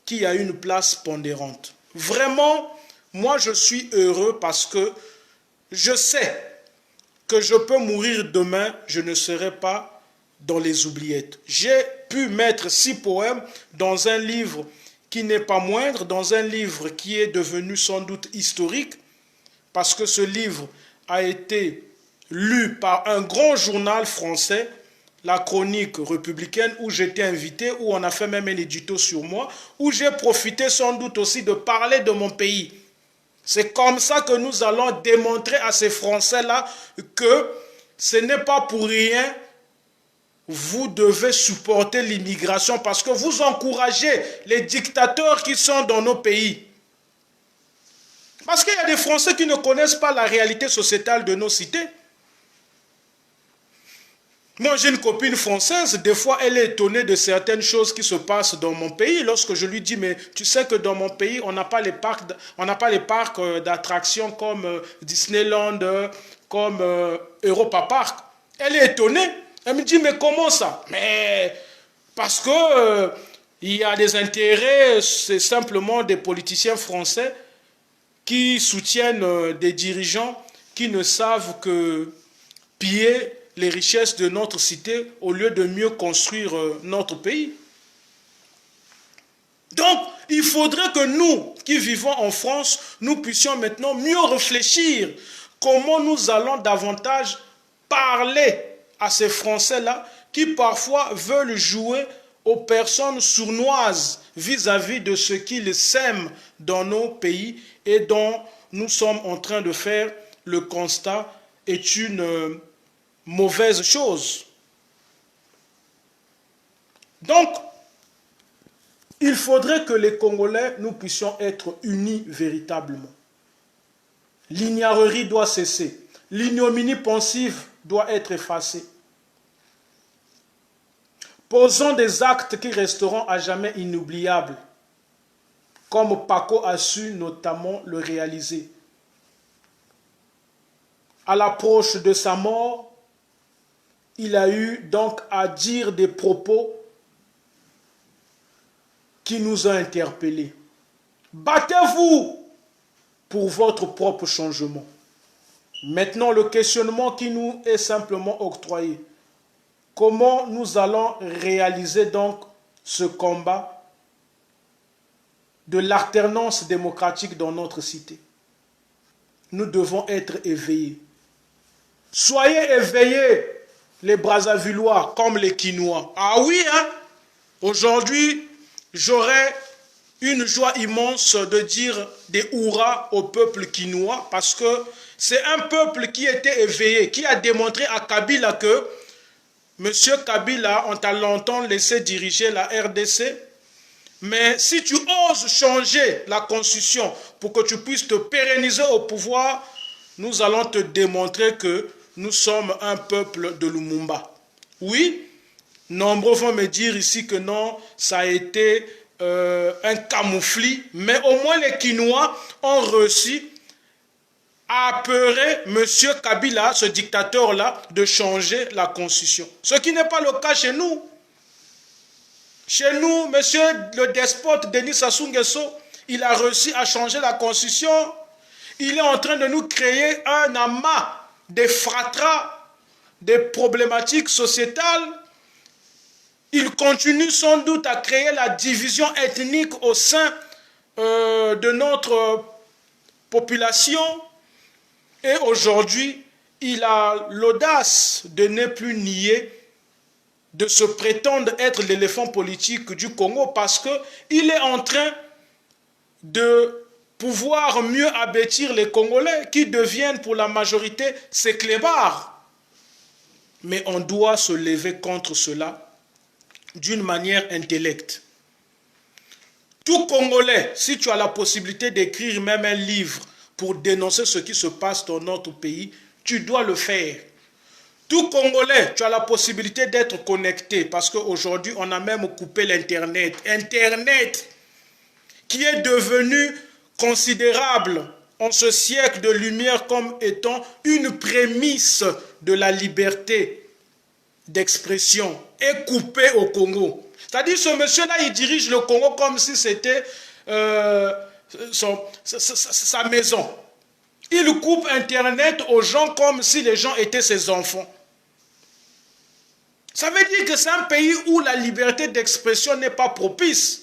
qui a une place pondérante. Vraiment, moi je suis heureux parce que je sais que je peux mourir demain, je ne serai pas dans les oubliettes. J'ai pu mettre 6 poèmes dans un livre qui n'est pas moindre, dans un livre qui est devenu sans doute historique, parce que ce livre a été lu par un grand journal français, la Chronique républicaine, où j'étais invité, où on a fait même un édito sur moi, où j'ai profité sans doute aussi de parler de mon pays. C'est comme ça que nous allons démontrer à ces Français-là que ce n'est pas pour rien vous devez supporter l'immigration parce que vous encouragez les dictateurs qui sont dans nos pays. Parce qu'il y a des Français qui ne connaissent pas la réalité sociétale de nos cités. Moi, j'ai une copine française, des fois, elle est étonnée de certaines choses qui se passent dans mon pays. Lorsque je lui dis, mais tu sais que dans mon pays, on n'a pas les parcs d'attractions comme Disneyland, comme Europa Park. Elle est étonnée. Elle me dit, mais comment ça? Mais parce que il y a des intérêts, c'est simplement des politiciens français qui soutiennent des dirigeants qui ne savent que piller les richesses de notre cité au lieu de mieux construire notre pays. Donc, il faudrait que nous, qui vivons en France, nous puissions maintenant mieux réfléchir comment nous allons davantage parler à ces Français-là qui parfois veulent jouer aux personnes sournoises vis-à-vis de ce qu'ils sèment dans nos pays et dont nous sommes en train de faire le constat est une mauvaise chose. Donc, il faudrait que les Congolais, nous puissions être unis véritablement. L'ignarrerie doit cesser. L'ignominie pensive doit être effacée. Posons des actes qui resteront à jamais inoubliables, comme Paco a su notamment le réaliser. À l'approche de sa mort, il a eu donc à dire des propos qui nous ont interpellés. Battez-vous pour votre propre changement. Maintenant, le questionnement qui nous est simplement octroyé. Comment nous allons réaliser donc ce combat de l'alternance démocratique dans notre cité? Nous devons être éveillés. Soyez éveillés, les Brazzavillois comme les Quinois. Ah oui, hein? Aujourd'hui, j'aurais une joie immense de dire des hurrahs au peuple quinois parce que c'est un peuple qui était éveillé, qui a démontré à Kabila que M. Kabila, on t'a longtemps laissé diriger la RDC, mais si tu oses changer la constitution pour que tu puisses te pérenniser au pouvoir, nous allons te démontrer que nous sommes un peuple de Lumumba. Oui, nombreux vont me dire ici que non, ça a été un camouflet, mais au moins les Quinois ont réussi à apeurer M. Kabila, ce dictateur-là, de changer la constitution. Ce qui n'est pas le cas chez nous. Chez nous, M. le despote Denis Sassou Nguesso, il a réussi à changer la constitution. Il est en train de nous créer un amas de fratras, des problématiques sociétales. Il continue sans doute à créer la division ethnique au sein de notre population. Et aujourd'hui, il a l'audace de ne plus nier, de se prétendre être l'éléphant politique du Congo parce qu'il est en train de pouvoir mieux abattir les Congolais qui deviennent pour la majorité ces clébards. Mais on doit se lever contre cela d'une manière intellecte. Tout Congolais, si tu as la possibilité d'écrire même un livre pour dénoncer ce qui se passe dans notre pays, tu dois le faire. Tout Congolais, tu as la possibilité d'être connecté parce qu'aujourd'hui, on a même coupé l'Internet. Internet qui est devenu considérable en ce siècle de lumière comme étant une prémisse de la liberté d'expression est coupé au Congo. C'est-à-dire ce monsieur-là, il dirige le Congo comme si c'était sa maison. Il coupe Internet aux gens comme si les gens étaient ses enfants. Ça veut dire que c'est un pays où la liberté d'expression n'est pas propice.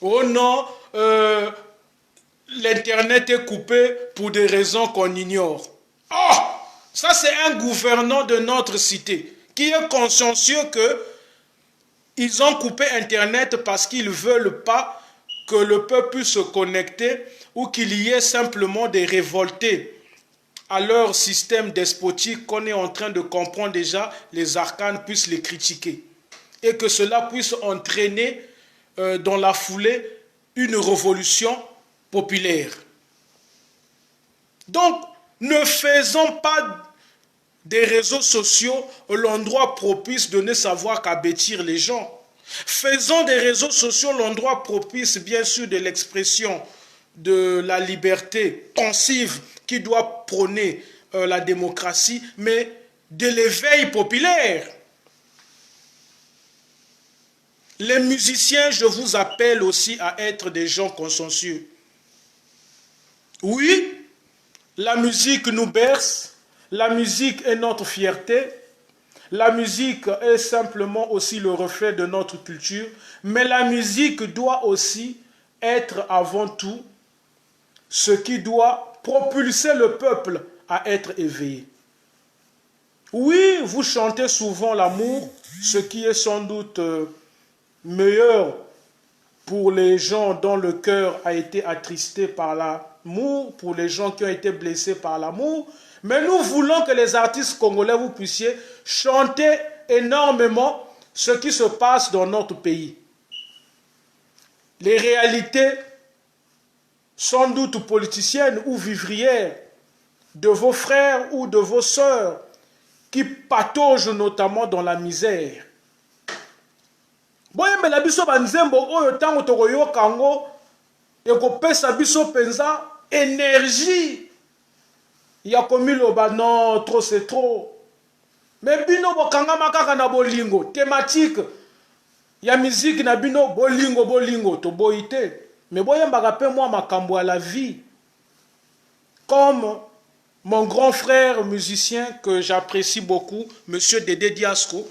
Oh non, l'Internet est coupé pour des raisons qu'on ignore. Oh, ça c'est un gouvernant de notre cité qui est consciencieux qu'ils ont coupé Internet parce qu'ils ne veulent pas que le peuple puisse se connecter ou qu'il y ait simplement des révoltés à leur système despotique qu'on est en train de comprendre déjà, les arcanes puissent les critiquer. Et que cela puisse entraîner dans la foulée une révolution populaire. Donc, ne faisons pas des réseaux sociaux l'endroit propice de ne savoir qu'abattir les gens. Faisons des réseaux sociaux l'endroit propice, bien sûr, de l'expression de la liberté pensive qui doit prôner la démocratie, mais de l'éveil populaire. Les musiciens, je vous appelle aussi à être des gens consciencieux. Oui, la musique nous berce, la musique est notre fierté, la musique est simplement aussi le reflet de notre culture, mais la musique doit aussi être avant tout ce qui doit propulser le peuple à être éveillé. Oui, vous chantez souvent l'amour, ce qui est sans doute meilleur pour les gens dont le cœur a été attristé par l'amour, pour les gens qui ont été blessés par l'amour. Mais nous voulons que les artistes congolais, vous puissiez chanter énormément ce qui se passe dans notre pays. Les réalités, sans doute politiciennes ou vivrières, de vos frères ou de vos sœurs, qui pataugent notamment dans la misère. Boyembela biso banzembo oyo tango tokoyoka yango ekopesa biso penza énergie Il y a comme non, trop c'est trop. Mais bino bokanga makaka na bolingo, thématique. Il y a musique na bino bolingo to boité. Mais boyembaka pe moi makambo à la vie. Comme mon grand frère musicien que j'apprécie beaucoup, Monsieur Dédé Diasco,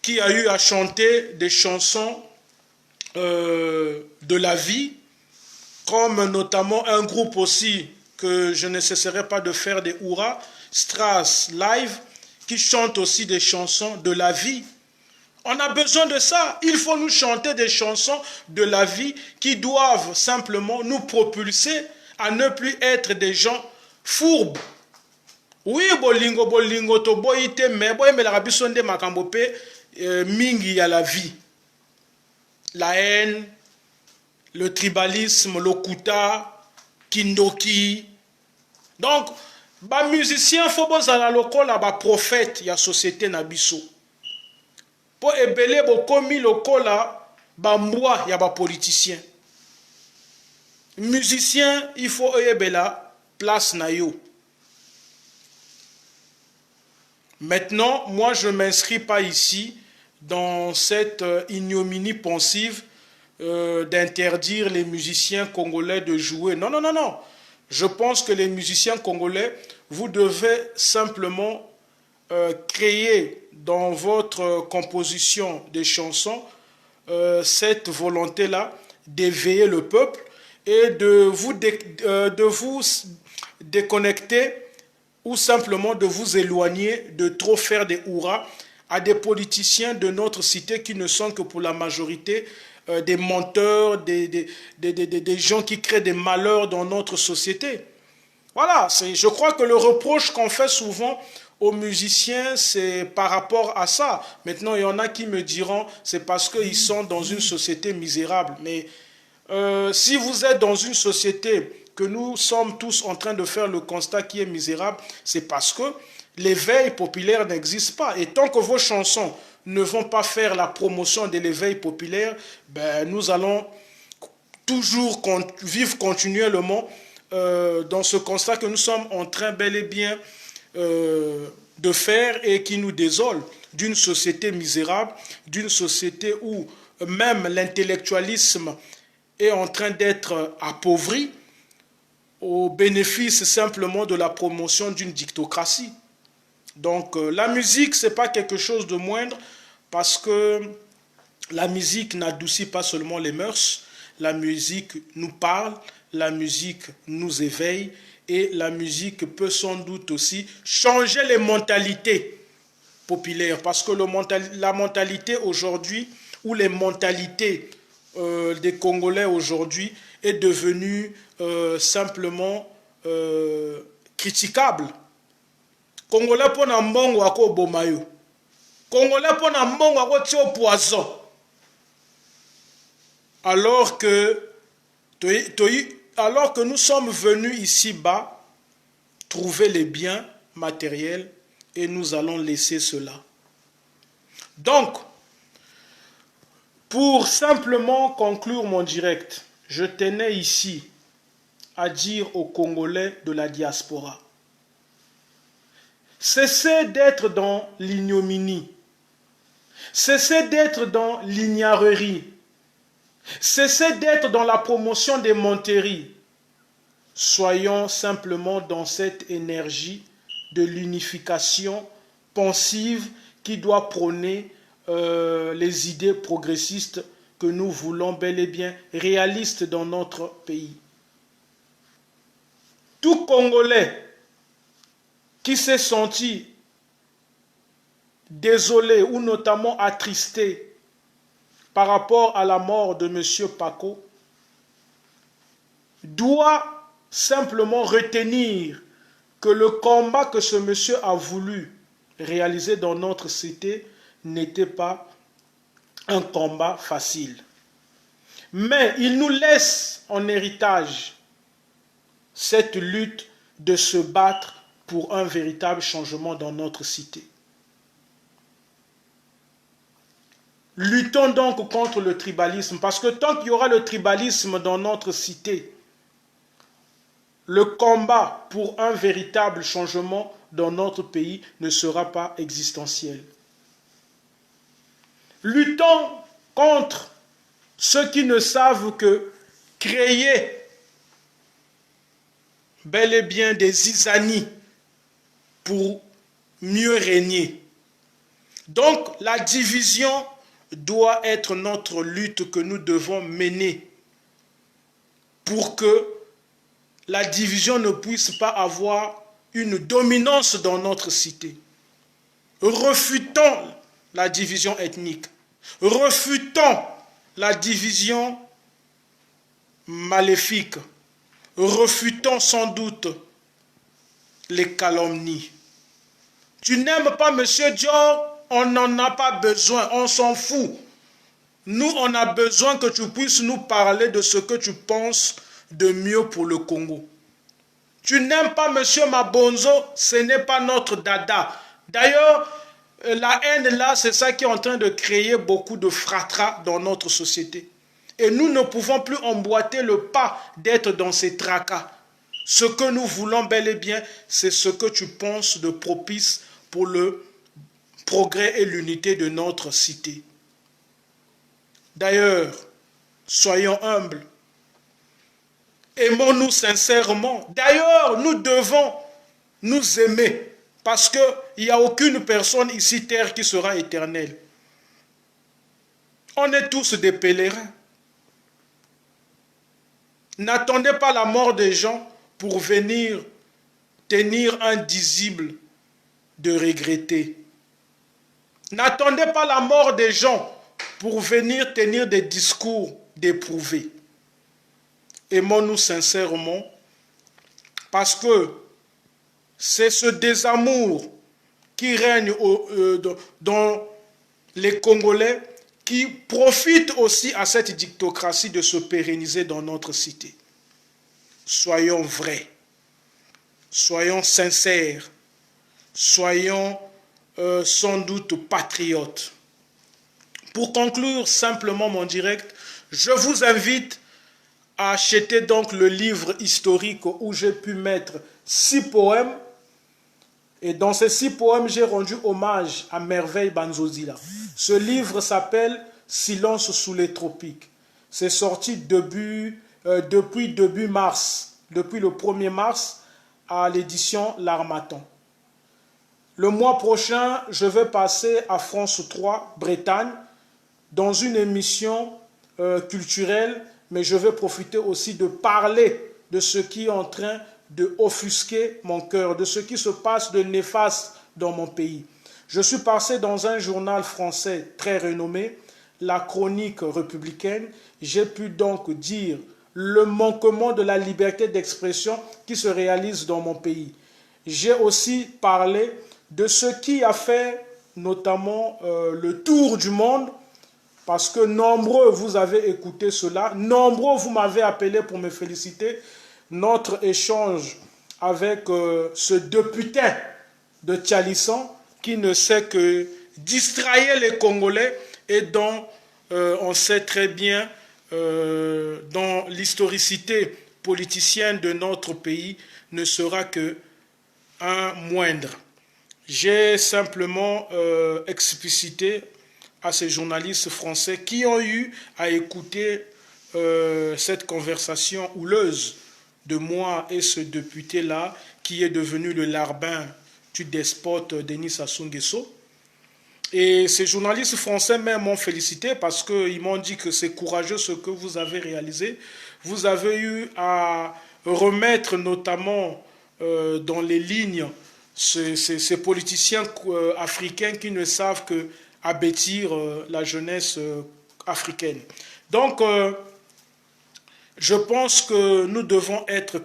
qui a eu à chanter des chansons de la vie, comme notamment un groupe aussi que je ne cesserai pas de faire des hurrahs, Strass Live, qui chante aussi des chansons de la vie. On a besoin de ça. Il faut nous chanter des chansons de la vie qui doivent simplement nous propulser à ne plus être des gens fourbes. Oui, bolingo, to boite, mais boyemelaka biso nde makambo pe mingi ya la vie. La haine, le tribalisme, le kuta, kindoki. Donc, ba musicien faut bozala lokola ba prophète ya société na biso. Po ebele bokomi lokola ba mbwa ya ba politicien. Musicien, il faut oyebela place na yo. Maintenant, moi je ne m'inscris pas ici dans cette ignominie pensive d'interdire les musiciens congolais de jouer. Non, non, non, non. Je pense que les musiciens congolais, vous devez simplement créer dans votre composition des chansons cette volonté-là d'éveiller le peuple et de vous déconnecter ou simplement de vous éloigner de trop faire des hurrahs à des politiciens de notre cité qui ne sont que pour la majorité des menteurs, des gens qui créent des malheurs dans notre société. Voilà, je crois que le reproche qu'on fait souvent aux musiciens, c'est par rapport à ça. Maintenant, il y en a qui me diront, c'est parce qu'ils sont dans une société misérable. Mais si vous êtes dans une société que nous sommes tous en train de faire le constat qui est misérable, c'est parce que l'éveil populaire n'existe pas. Et tant que vos chansons ne vont pas faire la promotion de l'éveil populaire, ben, nous allons toujours vivre continuellement dans ce constat que nous sommes en train bel et bien de faire et qui nous désole d'une société misérable, d'une société où même l'intellectualisme est en train d'être appauvri au bénéfice simplement de la promotion d'une dictocratie. Donc la musique, ce n'est pas quelque chose de moindre parce que la musique n'adoucit pas seulement les mœurs, la musique nous parle, la musique nous éveille et la musique peut sans doute aussi changer les mentalités populaires parce que la mentalité aujourd'hui ou les mentalités des Congolais aujourd'hui est devenue simplement critiquable. Congolais pour na mbongo ako bomayo. Congolais pour na mbongo ako tio poison. Alors que nous sommes venus ici-bas trouver les biens matériels et nous allons laisser cela. Donc, pour simplement conclure mon direct, je tenais ici à dire aux Congolais de la diaspora, cessez d'être dans l'ignominie, cessez d'être dans l'ignarrerie, cessez d'être dans la promotion des menteries. Soyons simplement dans cette énergie de l'unification pensive qui doit prôner les idées progressistes que nous voulons bel et bien réalistes dans notre pays. Tout Congolais qui s'est senti désolé ou notamment attristé par rapport à la mort de M. Paco doit simplement retenir que le combat que ce monsieur a voulu réaliser dans notre cité n'était pas un combat facile. Mais il nous laisse en héritage cette lutte de se battre pour un véritable changement dans notre cité. Luttons donc contre le tribalisme, parce que tant qu'il y aura le tribalisme dans notre cité, le combat pour un véritable changement dans notre pays ne sera pas existentiel. Luttons contre ceux qui ne savent que créer bel et bien des zizanies pour mieux régner. Donc la division doit être notre lutte que nous devons mener pour que la division ne puisse pas avoir une dominance dans notre cité. Refutons la division ethnique. Refutons la division maléfique. Refutons sans doute les calomnies. Tu n'aimes pas M. Dior, on n'en a pas besoin, on s'en fout. Nous, on a besoin que tu puisses nous parler de ce que tu penses de mieux pour le Congo. Tu n'aimes pas M. Mabonzo, ce n'est pas notre dada. D'ailleurs, la haine là, c'est ça qui est en train de créer beaucoup de fratras dans notre société. Et nous ne pouvons plus emboîter le pas d'être dans ces tracas. Ce que nous voulons bel et bien, c'est ce que tu penses de propice pour le progrès et l'unité de notre cité. D'ailleurs, soyons humbles. Aimons-nous sincèrement. D'ailleurs, nous devons nous aimer. Parce qu'il n'y a aucune personne ici terre qui sera éternelle. On est tous des pèlerins. N'attendez pas la mort des gens pour venir tenir indisible de regretter. N'attendez pas la mort des gens pour venir tenir des discours d'éprouver. Aimons-nous sincèrement parce que c'est ce désamour qui règne dans les Congolais qui profite aussi à cette dictocratie de se pérenniser dans notre cité. Soyons vrais, soyons sincères, soyons sans doute patriotes. Pour conclure simplement mon direct, je vous invite à acheter donc le livre historique où j'ai pu mettre 6 poèmes. Et dans ces 6 poèmes, j'ai rendu hommage à Merveille Banzozila. Ce livre s'appelle Silence sous les tropiques. C'est sorti depuis début mars, depuis le 1er mars à l'édition L'Harmattan. Le mois prochain, je vais passer à France 3, Bretagne, dans une émission culturelle, mais je vais profiter aussi de parler de ce qui est en train de offusquer mon cœur, de ce qui se passe de néfaste dans mon pays. Je suis passé dans un journal français très renommé, La Chronique républicaine. J'ai pu donc dire le manquement de la liberté d'expression qui se réalise dans mon pays. J'ai aussi parlé de ce qui a fait notamment le tour du monde, parce que nombreux vous avez écouté cela, nombreux vous m'avez appelé pour me féliciter. Notre échange avec ce député de Tchalissan qui ne sait que distraire les Congolais et dont on sait très bien dans l'historicité politicienne de notre pays ne sera que un moindre. J'ai simplement explicité à ces journalistes français qui ont eu à écouter cette conversation houleuse de moi et ce député-là qui est devenu le larbin du despote Denis Sassou Nguesso. Et ces journalistes français même m'ont félicité parce qu'ils m'ont dit que c'est courageux ce que vous avez réalisé. Vous avez eu à remettre notamment dans les lignes ces politiciens africains qui ne savent que abêtir la jeunesse africaine. Donc, je pense que nous devons être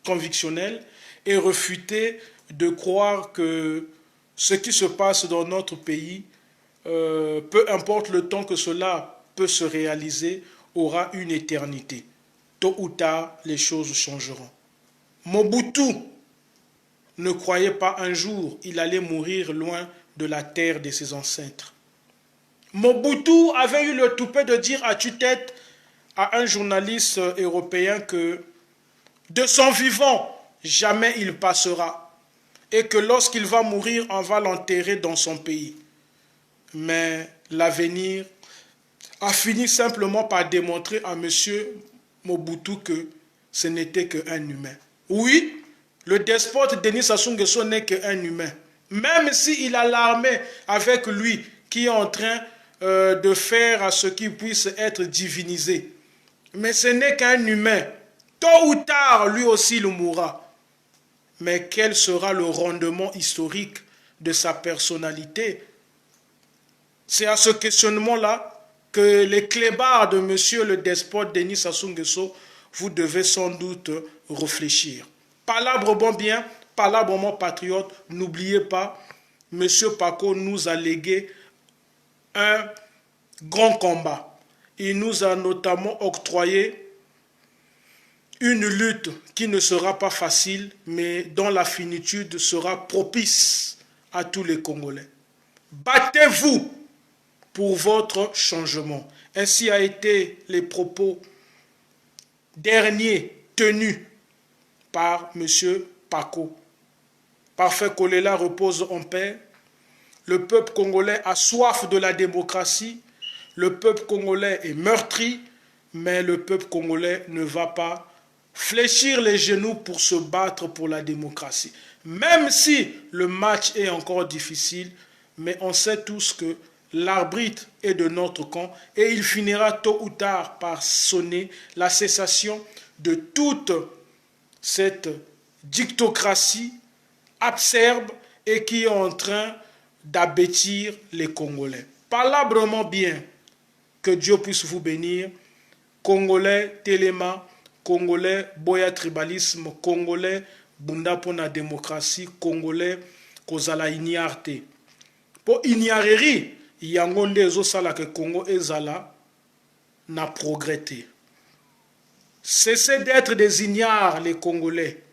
convictionnels et refuter de croire que ce qui se passe dans notre pays, peu importe le temps que cela peut se réaliser, aura une éternité. Tôt ou tard, les choses changeront. Mobutu ne croyait pas un jour il allait mourir loin de la terre de ses ancêtres. Mobutu avait eu le toupet de dire à tue-tête à un journaliste européen que De son vivant, jamais il passera. Et que lorsqu'il va mourir, on va l'enterrer dans son pays. Mais l'avenir a fini simplement par démontrer à M. Mobutu que ce n'était qu'un humain. Oui, le despote Denis Sassou Nguesso n'est qu'un humain. Même s'il a l'armée avec lui qui est en train de faire à ce qu'il puisse être divinisé. Mais ce n'est qu'un humain. Tôt ou tard, lui aussi, il mourra. Mais quel sera le rendement historique de sa personnalité? C'est à ce questionnement-là que les clébards de monsieur le despote Denis Sassou Nguesso, vous devez sans doute réfléchir. Palabrement bien, palabrement patriote, n'oubliez pas, monsieur Paco nous a légué un grand combat. Il nous a notamment octroyé une lutte qui ne sera pas facile, mais dont la finitude sera propice à tous les Congolais. Battez-vous pour votre changement. Ainsi a été les propos derniers tenus par M. Paco. Parfait Kolela repose en paix. Le peuple congolais a soif de la démocratie. Le peuple congolais est meurtri, mais le peuple congolais ne va pas fléchir les genoux pour se battre pour la démocratie. Même si le match est encore difficile, mais on sait tous que l'arbitre est de notre camp et il finira tôt ou tard par sonner la cessation de toute cette dictocratie absurde et qui est en train d'abêtir les Congolais. Palabrement bien, que Dieu puisse vous bénir. Congolais, Téléma, Congolais, Boya Tribalisme, Congolais, Bunda pour la démocratie, Congolais, Kozala Ignarte. Pour Ignareri, Yangonde Ezosala que Congo Ezala n'a progressé. Cessez d'être des ignares, les Congolais.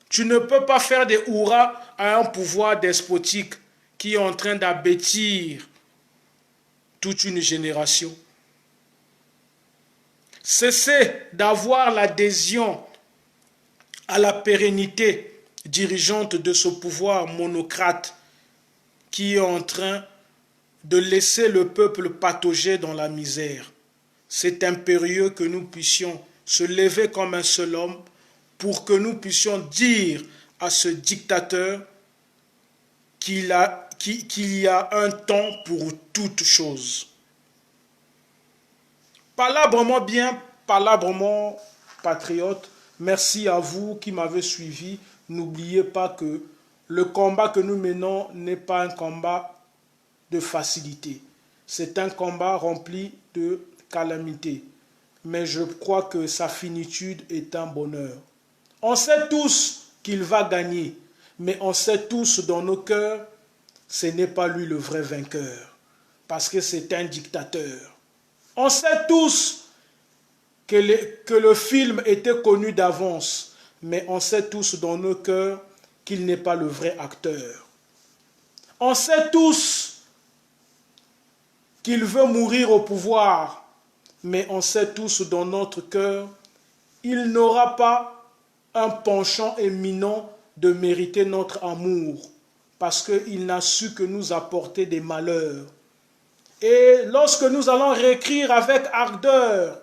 Tu ne peux pas faire des hurrahs à un pouvoir despotique qui est en train d'abêtir toute une génération. Cessez d'avoir l'adhésion à la pérennité dirigeante de ce pouvoir monocrate qui est en train de laisser le peuple patauger dans la misère. C'est impérieux que nous puissions se lever comme un seul homme pour que nous puissions dire à ce dictateur qu'il y a un temps pour toute chose. Palabrement bien, palabrement patriote, merci à vous qui m'avez suivi. N'oubliez pas que le combat que nous menons n'est pas un combat de facilité. C'est un combat rempli de calamités. Mais je crois que sa finitude est un bonheur. On sait tous qu'il va gagner, mais on sait tous dans nos cœurs, ce n'est pas lui le vrai vainqueur, parce que c'est un dictateur. On sait tous que le film était connu d'avance, mais on sait tous dans nos cœurs qu'il n'est pas le vrai acteur. On sait tous qu'il veut mourir au pouvoir, mais on sait tous dans notre cœur, il n'aura pas un penchant éminent de mériter notre amour, parce qu'il n'a su que nous apporter des malheurs. Et lorsque nous allons réécrire avec ardeur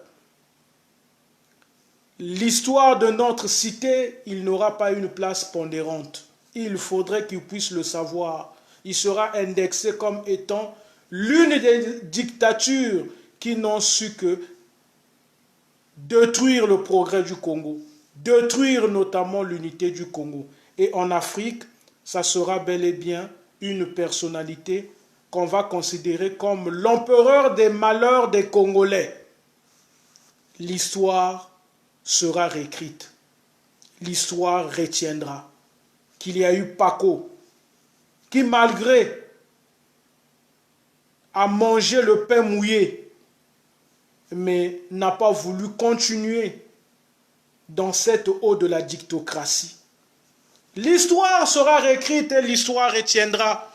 l'histoire de notre cité, il n'aura pas une place pondérante. Il faudrait qu'il puisse le savoir. Il sera indexé comme étant l'une des dictatures qui n'ont su que détruire le progrès du Congo, détruire notamment l'unité du Congo. Et en Afrique, ça sera bel et bien une personnalité qu'on va considérer comme l'empereur des malheurs des Congolais. L'histoire sera réécrite. L'histoire retiendra qu'il y a eu Paco qui, malgré a mangé le pain mouillé, mais n'a pas voulu continuer dans cette eau de la dictocratie. L'histoire sera réécrite et l'histoire retiendra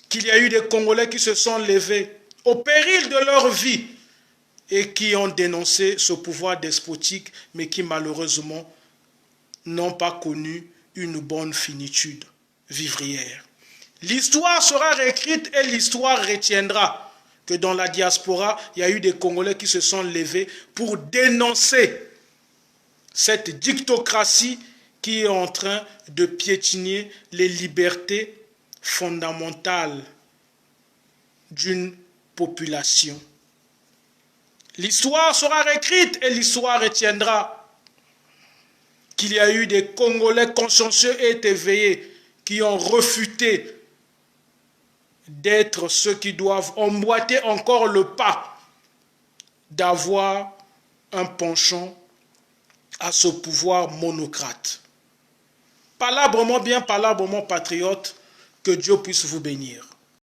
qu'il y a eu des Congolais qui se sont levés au péril de leur vie et qui ont dénoncé ce pouvoir despotique, mais qui malheureusement n'ont pas connu une bonne finitude vivrière. L'histoire sera réécrite et l'histoire retiendra que dans la diaspora, il y a eu des Congolais qui se sont levés pour dénoncer cette dictocratie qui est en train de piétiner les libertés fondamentales d'une population. L'histoire sera réécrite et l'histoire retiendra qu'il y a eu des Congolais consciencieux et éveillés qui ont refuté d'être ceux qui doivent emboîter encore le pas d'avoir un penchant à ce pouvoir monocrate. Palabrement bien, palabrement patriote, que Dieu puisse vous bénir.